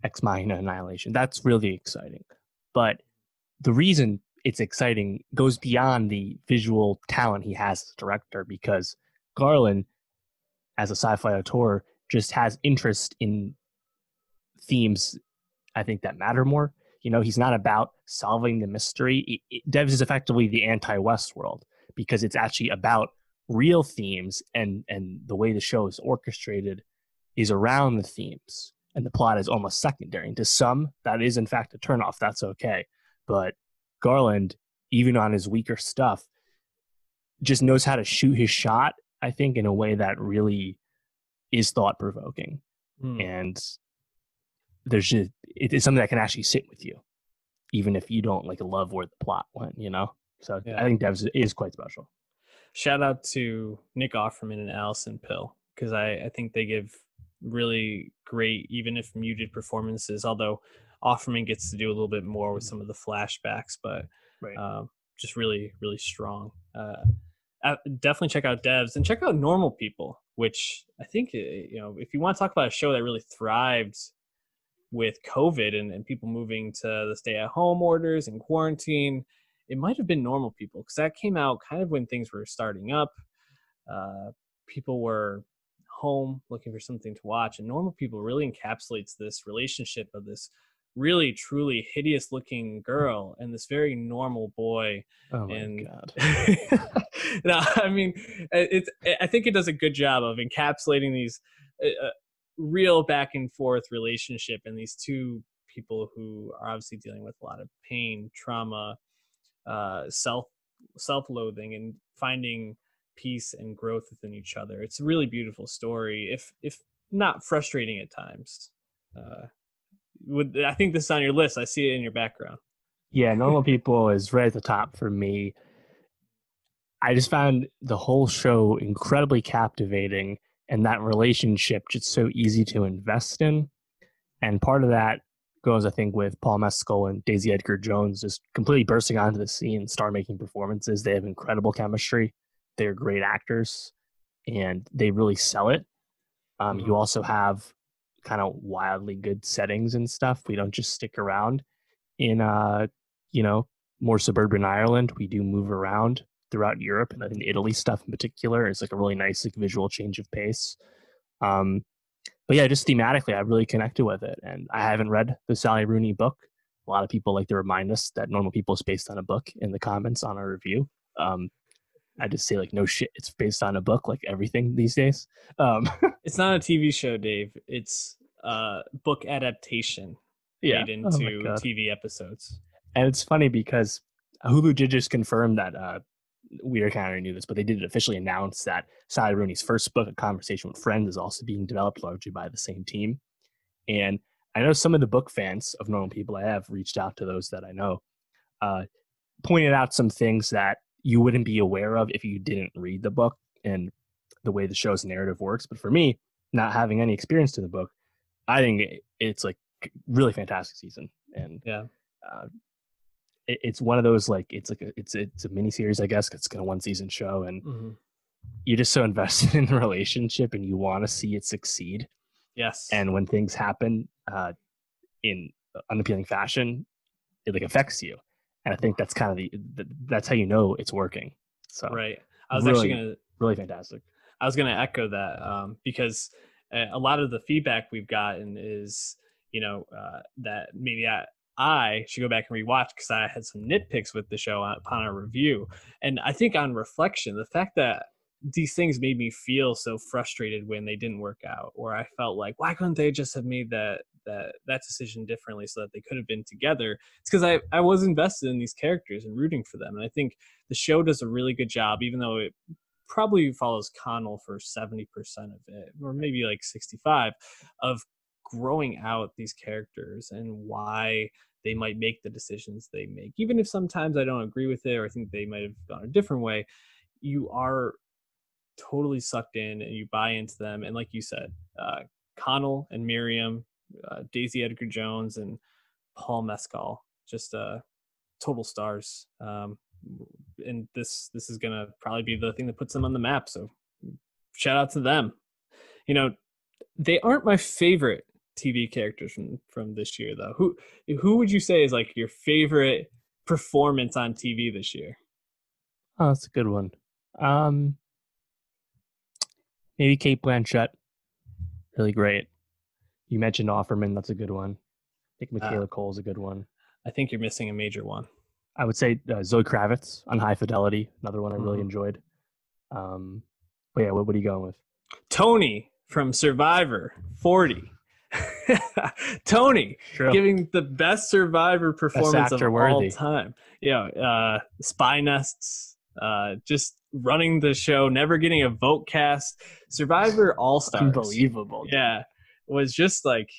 Ex Machina Annihilation. That's really exciting. But the reason it's exciting goes beyond the visual talent he has as a director, because Garland, as a sci-fi auteur, just has interest in themes, I think, that matter more. He's not about solving the mystery. Devs is effectively the anti-Westworld, because it's actually about real themes, and the way the show is orchestrated is around the themes, and the plot is almost secondary. And to some, that is in fact a turnoff. That's okay. But Garland, even on his weaker stuff, just knows how to shoot his shot, I think, in a way that really is thought provoking. Hmm. And it is something that can actually sit with you, even if you don't like love where the plot went. So I Yeah. think Devs is quite special. Shout out to Nick Offerman and Allison Pill, because I think they give really great, even if muted performances. Although Offerman gets to do a little bit more with some of the flashbacks, but Right. just really, really strong. Definitely check out Devs and check out Normal People, which I think, you know, if you want to talk about a show that really thrived with COVID and people moving to the stay at home orders and quarantine, it might have been Normal People, because that came out kind of when things were starting up. People were home looking for something to watch, and Normal People really encapsulates this relationship of this really truly hideous looking girl and this very normal boy. Oh my And god. no, I mean, it's I think it does a good job of encapsulating these real back and forth relationship and these two people who are obviously dealing with a lot of pain, trauma, self loathing, and finding peace and growth within each other. It's a really beautiful story, if not frustrating at times. uh I think this is on your list. I see it in your background. Yeah, Normal People is right at the top for me. I just found the whole show incredibly captivating and that relationship just so easy to invest in. And part of that goes, I think, with Paul Mescal and Daisy Edgar Jones just completely bursting onto the scene, star making performances. They have incredible chemistry. They're great actors and they really sell it. Mm-hmm. You also have kind of wildly good settings and stuff. We don't just stick around in, you know, more suburban Ireland. We do move around throughout Europe, and I think Italy stuff in particular is like a really nice like visual change of pace. Um, but yeah, just thematically, I really connected with it. And I haven't read the Sally Rooney book. A lot of people like to remind us that Normal People is based on a book in the comments on our review. I just say like, no shit, it's based on a book, like everything these days. Um, It's not a TV show, Dave. It's a book adaptation yeah. made Oh my into god. TV episodes. And it's funny because Hulu did just confirm that we kind of knew this, but they did officially announce that Sally Rooney's first book, A Conversation with Friends, is also being developed largely by the same team. And I know some of the book fans of Normal People, I have reached out to those that I know, uh, pointed out some things that you wouldn't be aware of if you didn't read the book and the way the show's narrative works. But for me, not having any experience to the book, I think it's like really fantastic season. And Yeah. uh, it's one of those like it's a mini series, I guess. It's a one season show, and Mm-hmm. you're just so invested in the relationship, and you want to see it succeed. Yes. And when things happen in unappealing fashion, it like affects you. And I think that's kind of that's how you know it's working. So Right. I was actually really, gonna really fantastic. I was gonna echo that, because a lot of the feedback we've gotten is, that maybe I should go back and rewatch because I had some nitpicks with the show upon our review. And I think on reflection, the fact that these things made me feel so frustrated when they didn't work out, or I felt like, why couldn't they just have made that decision differently so that they could have been together? It's because I was invested in these characters and rooting for them. And I think the show does a really good job, even though it probably follows Connell for 70% of it, or maybe like 65, of growing out these characters and why they might make the decisions they make. Even if sometimes I don't agree with it or I think they might have gone a different way, you are totally sucked in and you buy into them. And like you said, Connell and Miriam, Daisy Edgar Jones, and Paul Mescal, just total stars. And this is gonna probably be the thing that puts them on the map. So shout out to them. They aren't my favorite TV characters from this year though. Who would you say is like your favorite performance on TV this year? Oh, that's a good one. Um, Maybe Kate Blanchett, really great. You mentioned Offerman, that's a good one. I think Uh, Michaela Cole's a good one. I think you're missing a major one. I would say Zoe Kravitz on High Fidelity, another one I really Mm-hmm. enjoyed. But yeah, what are you going with? Tony from Survivor 40. Tony True. giving the best Survivor Best performance of actor all worthy. time. Spy nests, just running the show, never getting a vote cast. Survivor All Stars, Unbelievable, dude. yeah, was just like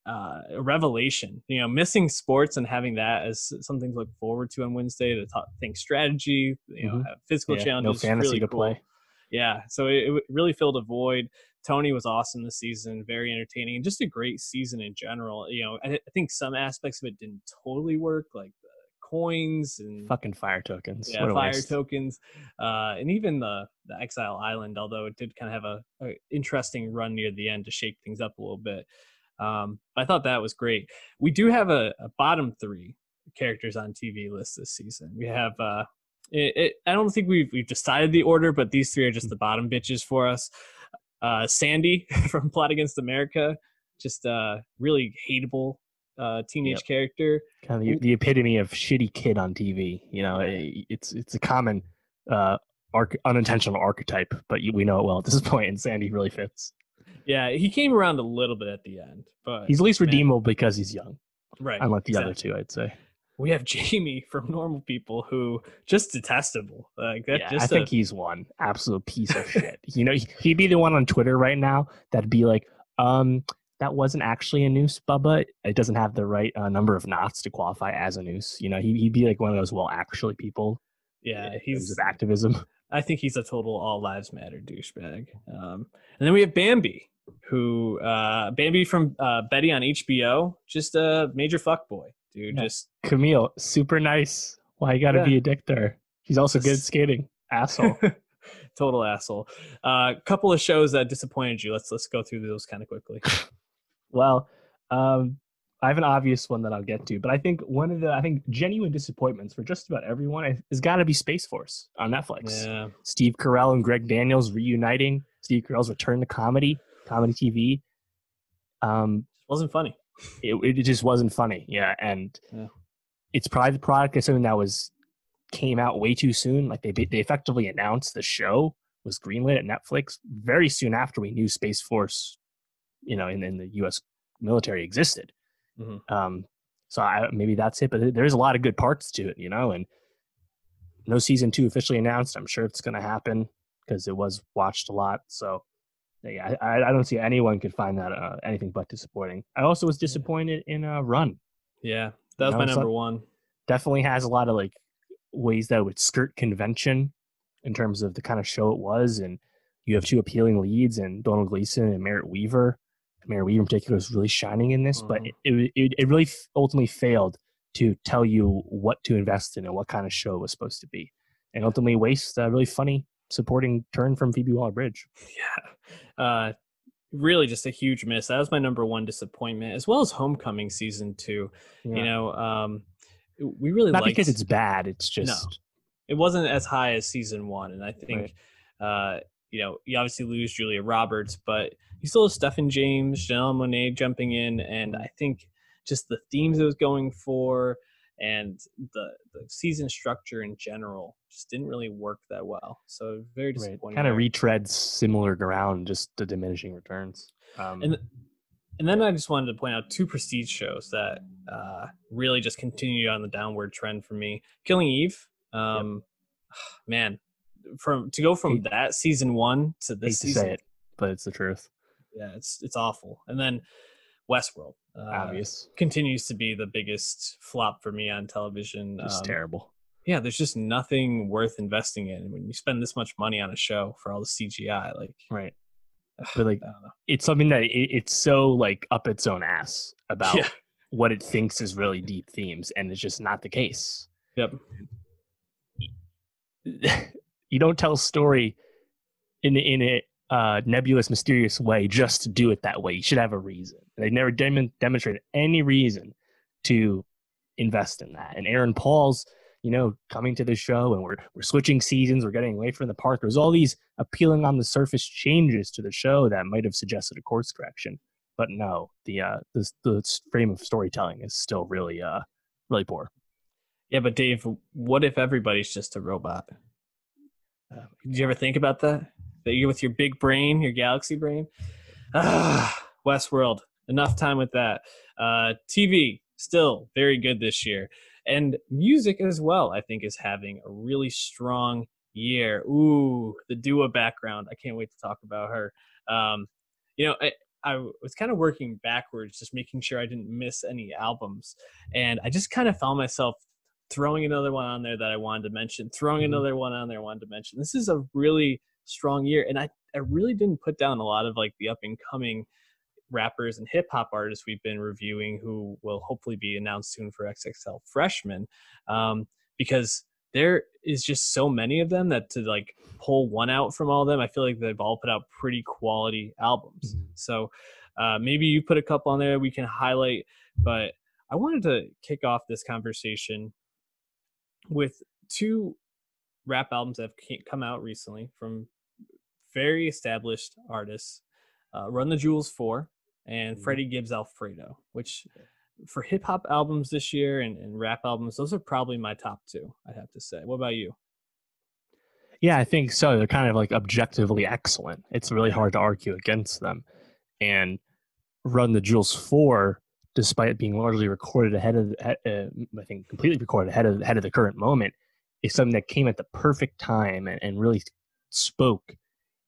a revelation. Missing sports and having that as something to look forward to on Wednesday to think strategy, Mm-hmm. have physical Yeah, no challenges, fantasy really to cool. play. Yeah, so it really filled a void. Tony was awesome this season, very entertaining, and just a great season in general. I think some aspects of it didn't totally work, like the coins and Fucking fire tokens. yeah, What a fire waste. tokens, and even the Exile Island. Although it did kind of have a interesting run near the end to shake things up a little bit. I thought that was great. We do have a bottom three characters on TV list this season. We have I don't think we've decided the order, but these three are just the bottom bitches for us. Sandy from Plot Against America, just really hateable. Yep. teenage character. Kind of the epitome of shitty kid on TV. Yeah, It's a common unintentional archetype, but we know it well at this point, and Sandy really fits. yeah, he came around a little bit at the end, but He's at least man, redeemable because he's young, right, unlike the other exactly. two, I'd say. We have Jamie from Normal People, who just detestable. Like that, Yeah, I just think a he's one absolute piece of shit. He'd be the one on Twitter right now that'd be like, that wasn't actually a noose, Bubba. It doesn't have the right number of knots to qualify as a noose. He'd be like one of those, well, actually people yeah. in terms of activism. I think he's a total all lives matter douchebag. And then we have Bambi, who Bambi from Betty on HBO, just a major fuck boy, dude. Yeah. Just Camille, super nice. Why you gotta yeah, be a dick there? He's also good at just skating. Asshole. total asshole. Couple of shows that disappointed you. Let's go through those kind of quickly. Well, I have an obvious one that I'll get to, but I think one of the genuine disappointments for just about everyone has got to be Space Force on Netflix. Yeah, Steve Carell and Greg Daniels reuniting. Steve Carell's return to comedy TV. wasn't funny. It just wasn't funny. Yeah, and Yeah. it's probably the product of something that came out way too soon. Like they effectively announced the show was greenlit at Netflix very soon after we knew Space Force, in the U.S. military existed. Mm-hmm. So maybe that's it, but there's a lot of good parts to it, and no season 2 officially announced. I'm sure it's going to happen because it was watched a lot. So yeah, I don't see anyone could find that anything but disappointing. I also was disappointed in Run. Yeah, that was my number one. Definitely has a lot of like ways that it would skirt convention in terms of the kind of show it was, and you have two appealing leads and Donald Gleason and Merritt Weaver. Merritt Weaver in particular is really shining in this, but it really ultimately failed to tell you what to invest in and what kind of show it was supposed to be, and ultimately wastes a really funny supporting turn from Phoebe Waller-Bridge. Yeah, really just a huge miss. That was my number one disappointment, as well as Homecoming season 2. Yeah. We really Not liked, because it's bad, it's just no, it wasn't as high as season 1, and I think right. you obviously lose Julia Roberts, but you still have Stephen James, Janelle Monáe jumping in, and I think just the themes it was going for and the season structure in general just didn't really work that well. So very disappointing. Kind of retreads similar ground, just the diminishing returns. And then I just wanted to point out two prestige shows that really just continued on the downward trend for me. Killing Eve, man, to go from that season 1 to this season, to say it, but it's the truth. Yeah, it's awful. And then Westworld, obvious, continues to be the biggest flop for me on television. Just terrible. Yeah, there's just nothing worth investing in when you spend this much money on a show for all the CGI. Like, right. But like, it's something that it's so like up its own ass about what it thinks is really deep themes, and it's just not the case. Yep. You don't tell a story in a nebulous, mysterious way just to do it that way. You should have a reason. They never demonstrated any reason to invest in that. And Aaron Paul's, coming to the show, and we're switching seasons, we're getting away from the park. There's all these appealing on the surface changes to the show that might have suggested a course correction, but no, the frame of storytelling is still really really poor. Yeah, but Dave, what if everybody's just a robot? Did you ever think about that? That you're with your big brain, your galaxy brain? Westworld, enough time with that. TV, still very good this year. And music as well, I think, is having a really strong year. Ooh, the Dua background. I can't wait to talk about her. I was kind of working backwards, just making sure I didn't miss any albums. And I just kind of found myself throwing another one on there that I wanted to mention, another one on there I wanted to mention. This is a really strong year. And I really didn't put down a lot of like the up and coming rappers and hip hop artists we've been reviewing who will hopefully be announced soon for XXL Freshman, because there is just so many of them that to like pull one out from all of them, I feel like they've all put out pretty quality albums. So maybe you put a couple on there we can highlight, but I wanted to kick off this conversation with two rap albums that have come out recently from very established artists, Run the Jewels 4 and Freddie Gibbs Alfredo, which for hip hop albums this year and rap albums, those are probably my top two, I'd have to say. What about you? Yeah, I think so. They're kind of like objectively excellent. It's really Yeah. hard to argue against them. And Run the Jewels 4, despite it being largely recorded ahead of, I think completely recorded ahead of the current moment, is something that came at the perfect time and really spoke,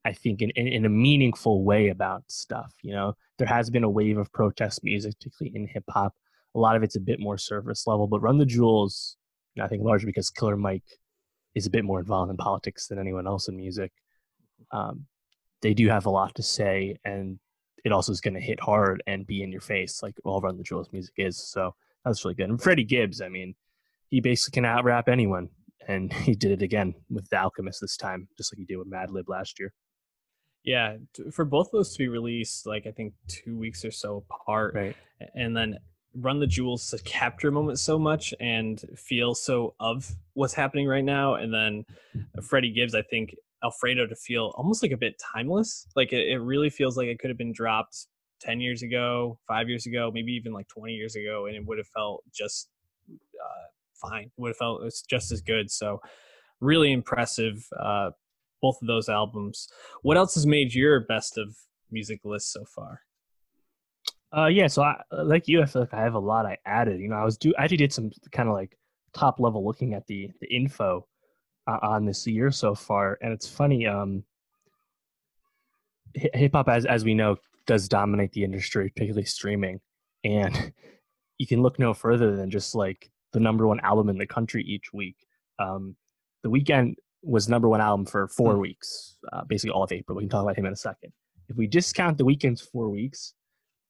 I think, in a meaningful way about stuff. You know, there has been a wave of protest music, particularly in hip hop. A lot of it's a bit more surface level, but Run the Jewels, I think largely because Killer Mike is a bit more involved in politics than anyone else in music. Um, they do have a lot to say, and it also is going to hit hard and be in your face, like all Run the Jewels music is. So that's really good. And Freddie Gibbs, I mean, he basically can out rap anyone, and he did it again with The Alchemist this time, just like he did with Madlib last year. Yeah, for both of those to be released, like I think 2 weeks or so apart, Right. and then Run the Jewels to capture a moment so much and feel so of what's happening right now, and then Freddie Gibbs, I think Alfredo to feel almost like a bit timeless. Like it really feels like it could have been dropped 10 years ago, 5 years ago, maybe even like 20 years ago, and it would have felt just fine. It would have felt it's just as good. So really impressive. Both of those albums. What else has made your best of music list so far? Yeah, so like you, I feel like I have a lot I added. You know, I actually did some kind of like top level looking at the info on this year so far, and it's funny. Hip hop, as we know, does dominate the industry, particularly streaming, and you can look no further than just like the number one album in the country each week. Um, the Weekend was number one album for Hmm. 4 weeks, basically all of April. We can talk about him in a second. If we discount the Weekend's 4 weeks,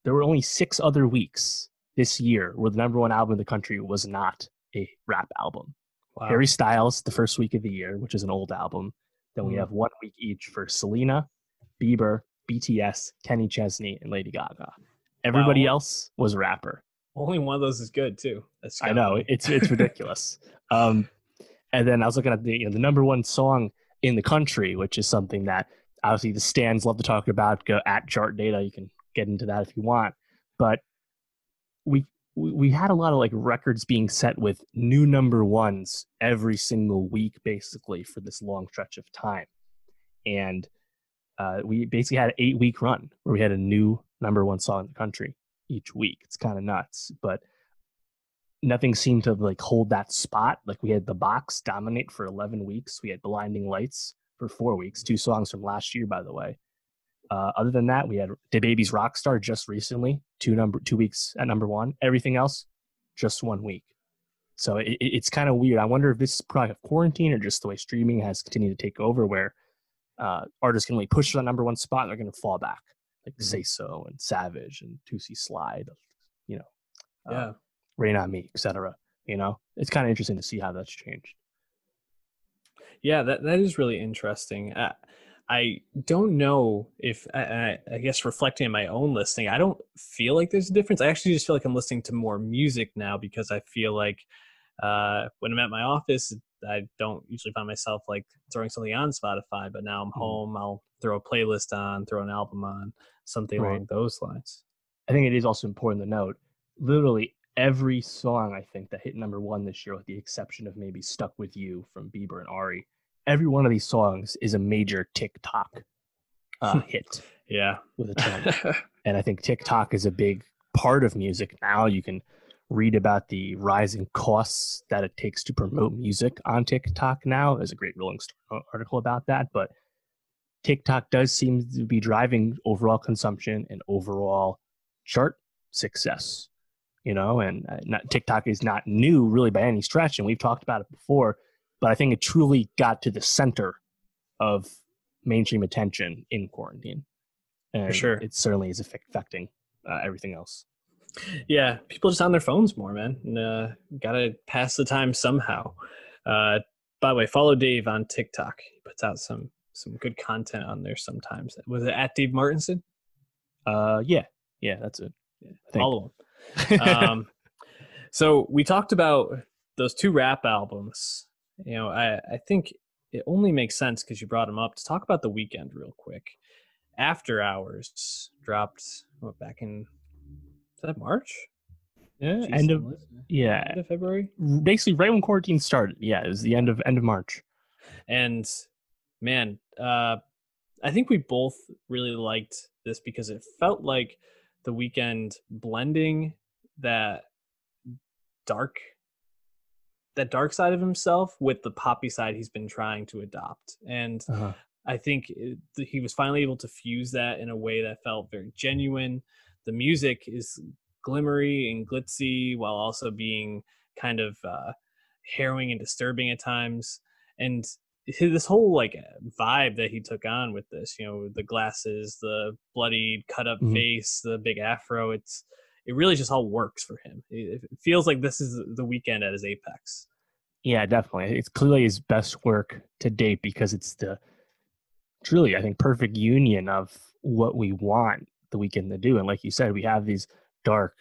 there were only 6 other weeks this year where the number one album in the country was not a rap album. Wow. Harry Styles, the first week of the year, which is an old album. Then we Hmm. have 1 week each for Selena, Bieber, BTS, Kenny Chesney, and Lady Gaga. Everybody Wow. else was a rapper. Only one of those is good too. That's I kind of know funny. it's ridiculous. Um, and then I was looking at the number one song in the country, which is something that obviously the stands love to talk about. Go at chart data. You can get into that if you want. But we we had a lot of like records being set with new number ones every single week, basically for this long stretch of time. And we basically had an 8 week run where we had a new number one song in the country each week. It's kind of nuts, but nothing seemed to like hold that spot. Like we had The Box dominate for 11 weeks. We had Blinding Lights for 4 weeks, two songs from last year, by the way. Other than that, we had DaBaby's Rockstar just recently, 2 weeks at number one. Everything else, just 1 week. So it's kind of weird. I wonder if this is product of quarantine or just the way streaming has continued to take over, where artists can only push for that number one spot and they're going to fall back, like Mhm. Say So and Savage and 2C Slide, you know, Yeah. Rain on Me, etc. You know, it's kind of interesting to see how that's changed. Yeah, that is really interesting. I don't know if I guess reflecting on my own listening, I don't feel like there's a difference. I actually just feel like I'm listening to more music now because I feel like when I'm at my office, I don't usually find myself like throwing something on Spotify. But now I'm Mhm. home, I'll throw a playlist on, throw an album on, something Right. along those lines. I think it is also important to note, literally every song I think that hit number one this year, with the exception of maybe Stuck With You from Bieber and Ari, every one of these songs is a major TikTok hit Yeah. with a trend. And I think TikTok is a big part of music now. You can read about the rising costs that it takes to promote music on TikTok now. There's a great Rolling Stone article about that. But TikTok does seem to be driving overall consumption and overall chart success, you know, and TikTok is not new really by any stretch. And we've talked about it before, but I think it truly got to the center of mainstream attention in quarantine. For And sure. it certainly is affecting everything else. Yeah, people just on their phones more, man. And, gotta pass the time somehow. Uh, by the way, follow Dave on TikTok. He puts out some good content on there sometimes. Was it at Dave Martinson? Yeah, yeah, that's it. Yeah, I think. follow him. So we talked about those two rap albums. I think it only makes sense because you brought them up to talk about the weekend real quick. After Hours dropped back in, is that March? End Jeez, of yeah, end of February. basically right when quarantine started. Yeah, it was the end of March. And man, I think we both really liked this because it felt like the weekend blending that dark that dark side of himself with the poppy side he's been trying to adopt. And Uh-huh. I think he was finally able to fuse that in a way that felt very genuine. The music is glimmery and glitzy while also being kind of harrowing and disturbing at times. And this whole like vibe that he took on with this, the glasses, the bloody cut up Mhm. face, the big afro, it really just all works for him. It feels like this is the weekend at his apex. Yeah, definitely. It's clearly his best work to date because it's the truly, I think, perfect union of what we want the weekend to do. And like you said, we have these dark,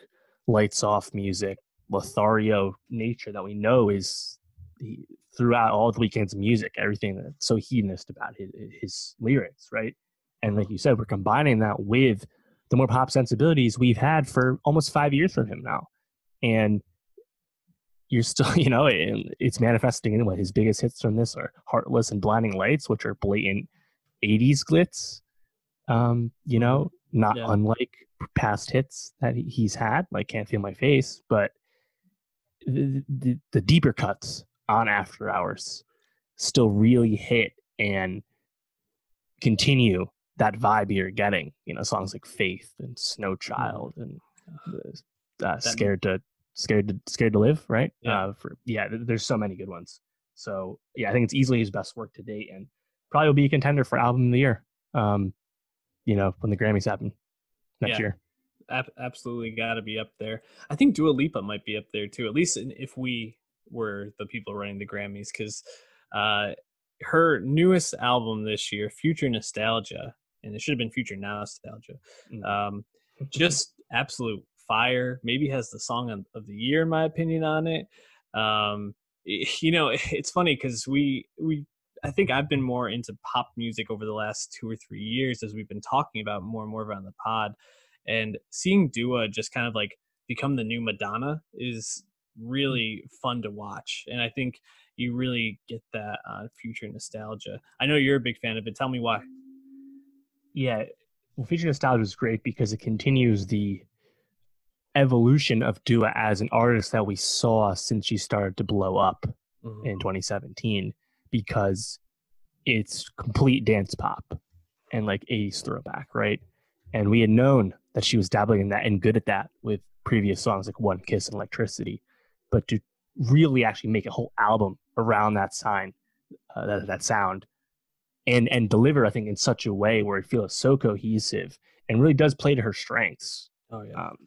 lights off music, Lothario nature that we know is the, throughout all the weekend's music, everything that's so hedonist about his lyrics, right? And Uh-huh. like you said, we're combining that with the more pop sensibilities we've had for almost 5 years from him now. And you're still, it's manifesting in what his biggest hits from this are Heartless and Blinding Lights, which are blatant 80s glitz, Mm-hmm. not Yeah. unlike past hits that he's had, like Can't Feel My Face, but the deeper cuts on After Hours still really hit and continue that vibe you're getting, songs like Faith and Snow Mm-hmm. Child and That scared to live, right? yeah. There's so many good ones. So yeah, I think it's easily his best work to date, and probably will be a contender for album of the year. Um, when the Grammys happen next Yeah. year. Absolutely got to be up there. I think Dua Lipa might be up there too, at least if we were the people running the Grammys, because uh, her newest album this year, Future Nostalgia, and it should have been Future Nostalgia, Mm. um, just absolute fire. Maybe has the song of the year, in my opinion, on it. It's funny because we I think I've been more into pop music over the last 2 or 3 years as we've been talking about more and more around the pod, and seeing Dua just kind of like become the new Madonna is really fun to watch. And I think you really get that future nostalgia. I know you're a big fan of it. Tell me why. Yeah, well, Future Nostalgia is great because it continues the evolution of Dua as an artist that we saw since she started to blow up Mm-hmm. in 2017, because it's complete dance pop and like 80s throwback, right? And we had known that she was dabbling in that and good at that with previous songs like One Kiss and Electricity. But to really actually make a whole album around that that sound, and deliver, I think, in such a way where it feels so cohesive and really does play to her strengths. Oh yeah. Um,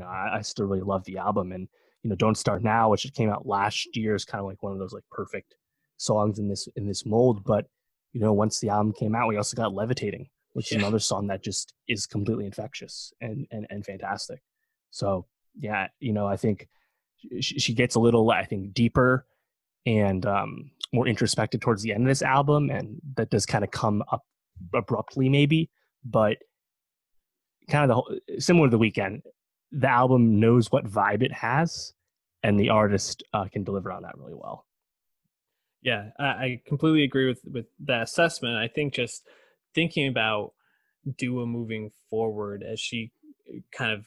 I still really love the album, and Don't Start Now, which came out last year, is kind of like one of those like perfect songs in this mold. But once the album came out, we also got Levitating, which is Yeah. another song that just is completely infectious and fantastic. So yeah, I think she gets a little, I think, deeper and more introspective towards the end of this album, and that does kind of come up abruptly, maybe, but kind of the whole, similar to the weekend, the album knows what vibe it has, and the artist can deliver on that really well. Yeah, I completely agree with that assessment. I think just thinking about Dua moving forward as she kind of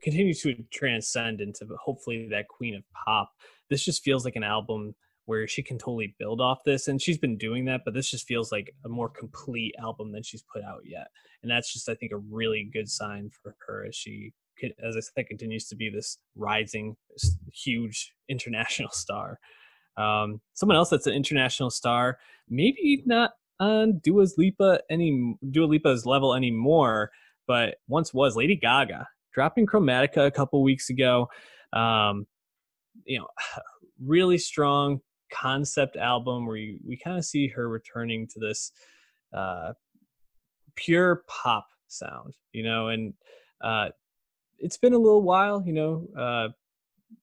continues to transcend into hopefully that queen of pop. This just feels like an album where she can totally build off this, and she's been doing that. But this just feels like a more complete album than she's put out yet, and that's just I think a really good sign for her as she, as I said, continues to be this rising, huge international star. Someone else that's an international star, maybe not on Dua Lipa's level anymore, but once was Lady Gaga, dropping Chromatica a couple weeks ago. Um, you know, really strong concept album where we kind of see her returning to this uh, pure pop sound, and uh, it's been a little while,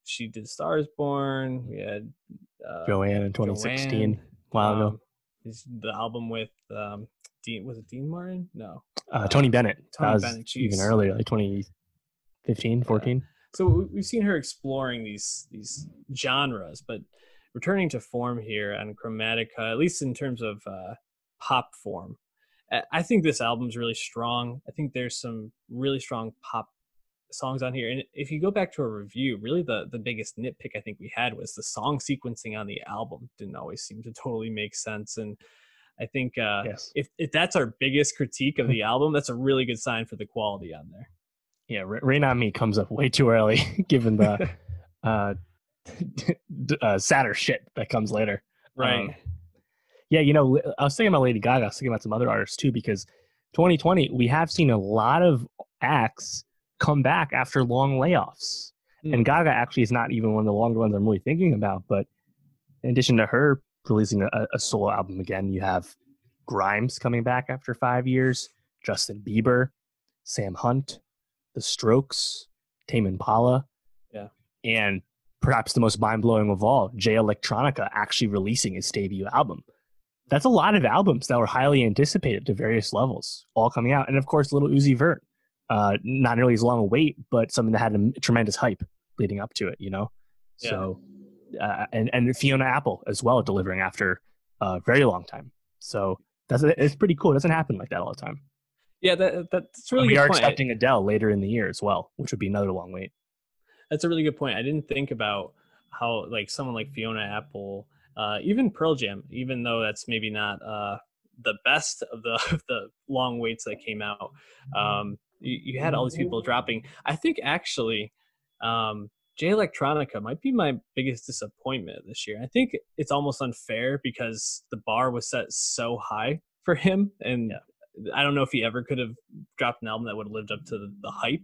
she did Stars Born. We had uh, Joanne in 2016, Joanne. a while ago. Is the album with Dean? Was it Dean Martin? No, Tony Bennett, that Tony was Bennett. even Jeez, earlier, like 2015, yeah. 14. So we've seen her exploring these genres, but returning to form here on Chromatica, at least in terms of pop form, I think this album's really strong. I think there's some really strong pop songs on here. And if you go back to a review, really the biggest nitpick I think we had was the song sequencing on the album didn't always seem to totally make sense. And I think Yes. if that's our biggest critique of the album, that's a really good sign for the quality on there. Yeah, Rain on Me comes up way too early, given the uh, sadder shit that comes later. Right. Yeah, you know, I was thinking about Lady Gaga. I was thinking about some other artists too, because 2020 we have seen a lot of acts come back after long layoffs, and Mm. Gaga actually is not even one of the longer ones I'm really thinking about. But in addition to her releasing a solo album again, you have Grimes coming back after 5 years, Justin Bieber, Sam Hunt, The Strokes, Tame Impala, Yeah. and perhaps the most mind-blowing of all, Jay Electronica actually releasing his debut album. That's a lot of albums that were highly anticipated to various levels, all coming out. And of course, Little Uzi Vert, not nearly as long a wait, but something that had a tremendous hype leading up to it, you know? Yeah. So, and Fiona Apple as well, delivering after a very long time. So it's pretty cool. It doesn't happen like that all the time. Yeah, that's a And really we good are point. expecting Adele later in the year as well, which would be another long wait. That's a really good point. I didn't think about how like someone like Fiona Apple, even Pearl Jam, even though that's maybe not the best of the the long waits that came out. You had all these people dropping. I think actually, Jay Electronica might be my biggest disappointment this year. I think it's almost unfair because the bar was set so high for him, and Yeah. I don't know if he ever could have dropped an album that would have lived up to the hype.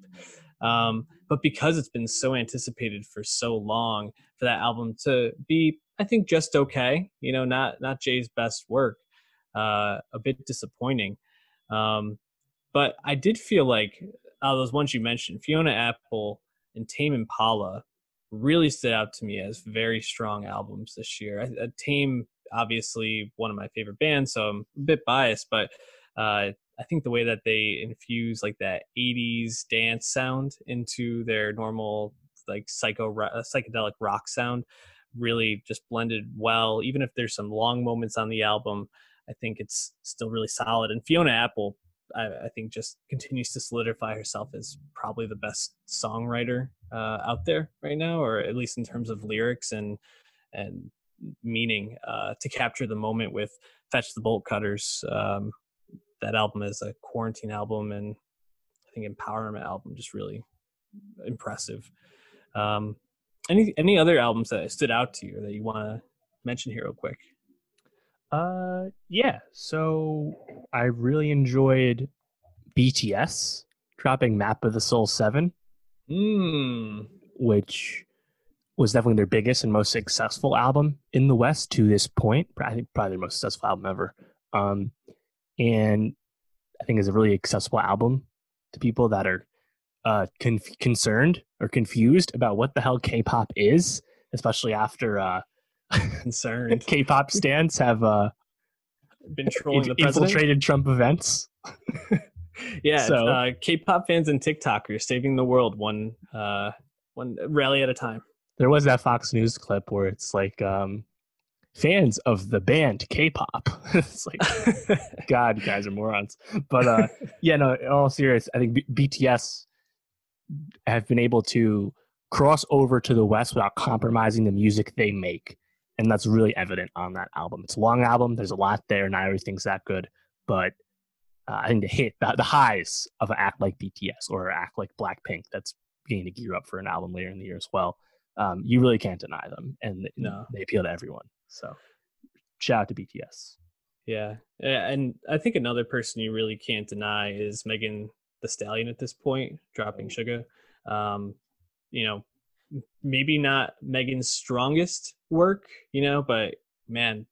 But because it's been so anticipated for so long for that album to be, I think, just okay, you know, not Jay's best work, a bit disappointing. Um, but I did feel like those ones you mentioned, Fiona Apple and Tame Impala, really stood out to me as very strong albums this year. Tame, obviously, one of my favorite bands, so I'm a bit biased, but I think the way that they infuse like that 80s dance sound into their normal like psychedelic rock sound really just blended well. Even if there's some long moments on the album, I think it's still really solid. And Fiona Apple, I think, just continues to solidify herself as probably the best songwriter out there right now, or at least in terms of lyrics and meaning, to capture the moment with Fetch the Bolt Cutters. That album is a quarantine album and I think empowerment album, just really impressive. Um, any other albums that stood out to you that you want to mention here real quick? Yeah. So I really enjoyed BTS dropping Map of the Soul 7, Mm, which was definitely their biggest and most successful album in the West to this point. I think probably their most successful album ever. Um, and I think is a really accessible album to people that are concerned or confused about what the hell K-pop is, especially after concerned. K-pop stans have Been trolling the president. infiltrated Trump events. Yeah, So K-pop fans and TikTokers saving the world one rally at a time. there was that Fox News clip where it's like fans of the band K-pop. It's like, God, you guys are morons. But yeah, no, in all serious, I think BTS have been able to cross over to the West without compromising the music they make. And that's really evident on that album. It's a long album. There's a lot there. Not everything's that good. But I think the highs of an act like BTS or an act like Blackpink that's beginning to gear up for an album later in the year as well. You really can't deny them. And No. they appeal to everyone. So shout out to BTS. Yeah. And I think another person you really can't deny is Megan the Stallion at this point, dropping Sugar. You know, maybe not Megan's strongest work, you know, but man,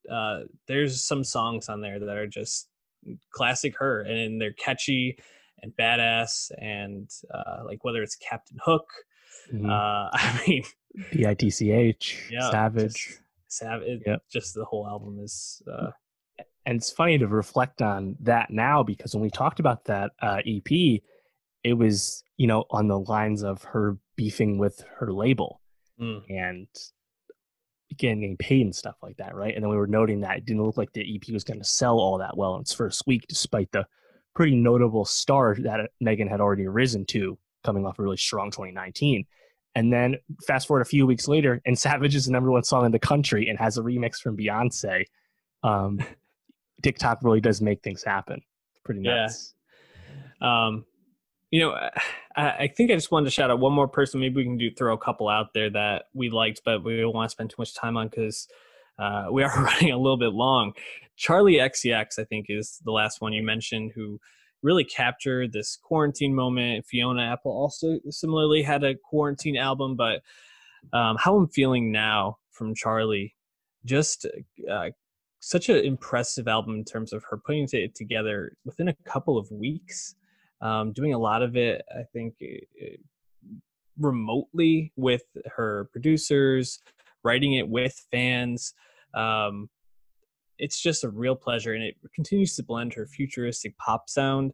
there's some songs on there that are just classic her, and they're catchy and badass, and like whether it's Captain Hook, I mean, BITCH, yeah, Savage. Savage. Yep. Just the whole album is. And it's funny to reflect on that now because when we talked about that EP, it was, on the lines of her beefing with her label Mm. and getting paid and stuff like that, right? And then we were noting that it didn't look like the EP was going to sell all that well in its first week, despite the pretty notable star that Megan had already risen to, coming off a really strong 2019. And then fast forward a few weeks later, and Savage is the number one song in the country and has a remix from Beyonce. Um, TikTok really does make things happen. It's pretty Yeah. nuts. Um, I think I just wanted to shout out one more person. Maybe we can throw a couple out there that we liked, but we don't want to spend too much time on because we are running a little bit long. Charlie XCX, I think, is the last one you mentioned, who really captured this quarantine moment. Fiona Apple also similarly had a quarantine album, but How I'm Feeling Now from Charlie, just such an impressive album in terms of her putting it together within a couple of weeks, doing a lot of it, I think, remotely with her producers, writing it with fans. Um, it's just a real pleasure, and it continues to blend her futuristic pop sound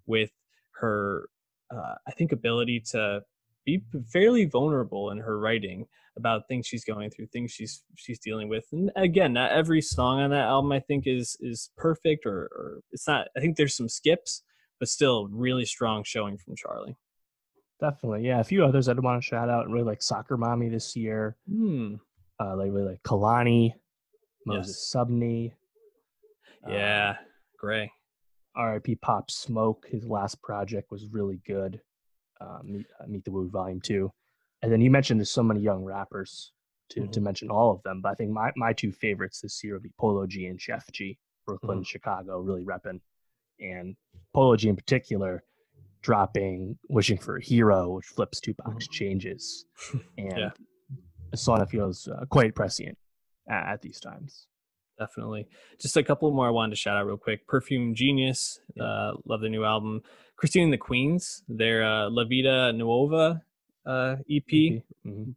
with her, I think, ability to be fairly vulnerable in her writing about things she's going through, things she's dealing with. And again, not every song on that album I think is perfect, or it's not. I think there's some skips, but still really strong showing from Charlie. Definitely. Yeah. A few others I'd want to shout out. Really like Soccer Mommy this year. Hmm. Like really like Kalani, Moses Yes. Subney. Yeah. Gray. R.I.P. Pop Smoke. His last project was really good. Meet the Woo Volume 2. And then you mentioned there's so many young rappers to mention all of them. But I think my two favorites this year would be Polo G and Chef G. Brooklyn, Chicago, really repping. And Polo G in particular dropping Wishing for a Hero, which flips Tupac's Changes. And Yeah. a song that feels quite prescient at these times. Definitely. Just a couple more I wanted to shout out real quick. Perfume Genius, love their new album. Christine and the Queens, their La Vida Nuova EP,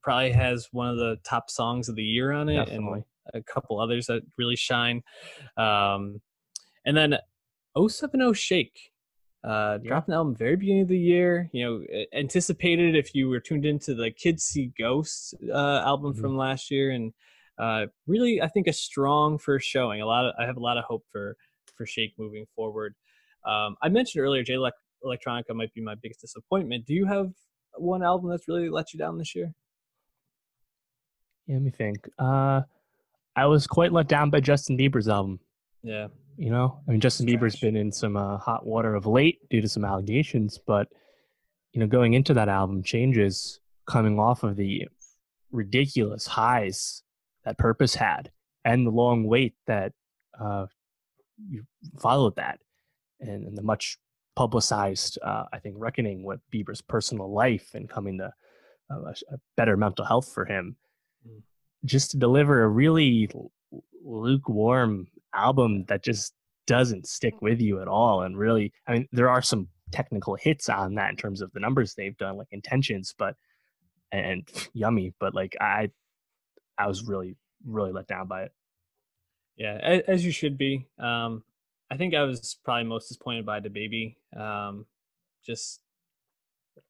probably has one of the top songs of the year on it. Definitely. And a couple others that really shine. And then 070 Shake, dropped an album very beginning of the year. Anticipated if you were tuned into the Kids See Ghosts album from last year, and really, I think a strong first showing. I have a lot of hope for Shake moving forward. I mentioned earlier, J Electronica might be my biggest disappointment. Do you have one album that's really let you down this year? Yeah, let me think. I was quite let down by Justin Bieber's album. Yeah. Justin Bieber's been in some hot water of late due to some allegations, but going into that album, Changes, coming off of the ridiculous highs that Purpose had and the long wait that followed that, and the much publicized, I think, reckoning with Bieber's personal life and coming to a better mental health for him, just to deliver a really lukewarm album that just doesn't stick with you at all. And really, there are some technical hits on that in terms of the numbers they've done, like Intentions, and Yummy, but like I was really, really let down by it. Yeah, as you should be. I think I was probably most disappointed by DaBaby. Just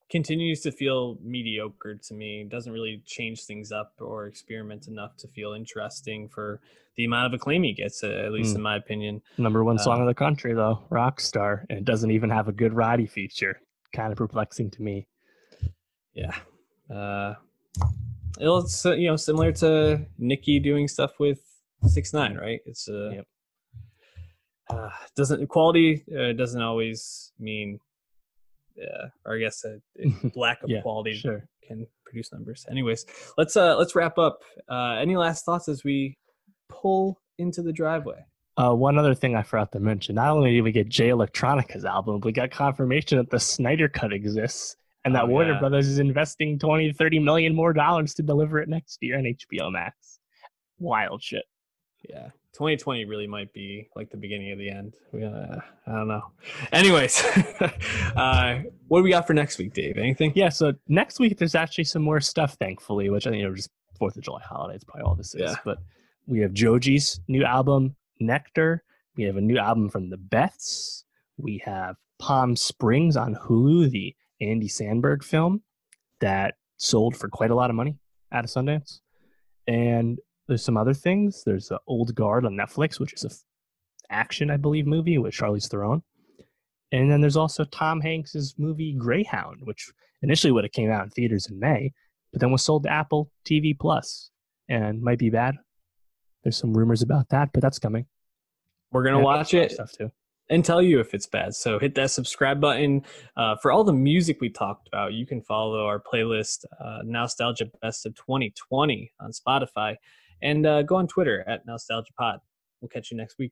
continues to feel mediocre to me. Doesn't really change things up or experiment enough to feel interesting for the amount of acclaim he gets, at least in my opinion. Number one song of the country, though, Rockstar, and it doesn't even have a good Roddy feature. Kind of perplexing to me. Yeah. It's similar to Nicki doing stuff with 6ix9ine, right? It's quality doesn't always mean, or I guess lack of quality can produce numbers. Anyways, let's wrap up. Any last thoughts as we pull into the driveway? One other thing I forgot to mention: not only did we get Jay Electronica's album, we got confirmation that the Snyder Cut exists, and that Warner Brothers is investing 20 to 30 million more dollars to deliver it next year on HBO Max. Wild shit. Yeah. 2020 really might be like the beginning of the end. I don't know. Anyways, what do we got for next week, Dave? Anything? Yeah, so next week there's actually some more stuff, thankfully, which just 4th of July holidays, probably all this is. Yeah. But we have Joji's new album, Nectar. We have a new album from the Beths. We have Palm Springs on Hulu, the Andy Samberg film that sold for quite a lot of money out of Sundance. And there's some other things. There's Old Guard on Netflix, which is a action, I believe, movie with Charlize Theron. And then there's also Tom Hanks's movie Greyhound, which initially would have came out in theaters in May, but then was sold to Apple TV Plus and might be bad. There's some rumors about that, but that's coming. We're gonna And watch it stuff too. and tell you if it's bad. So hit that subscribe button. For all the music we talked about, you can follow our playlist, Nowstalgia Best of 2020 on Spotify, and go on Twitter at NostalgiaPod. We'll catch you next week.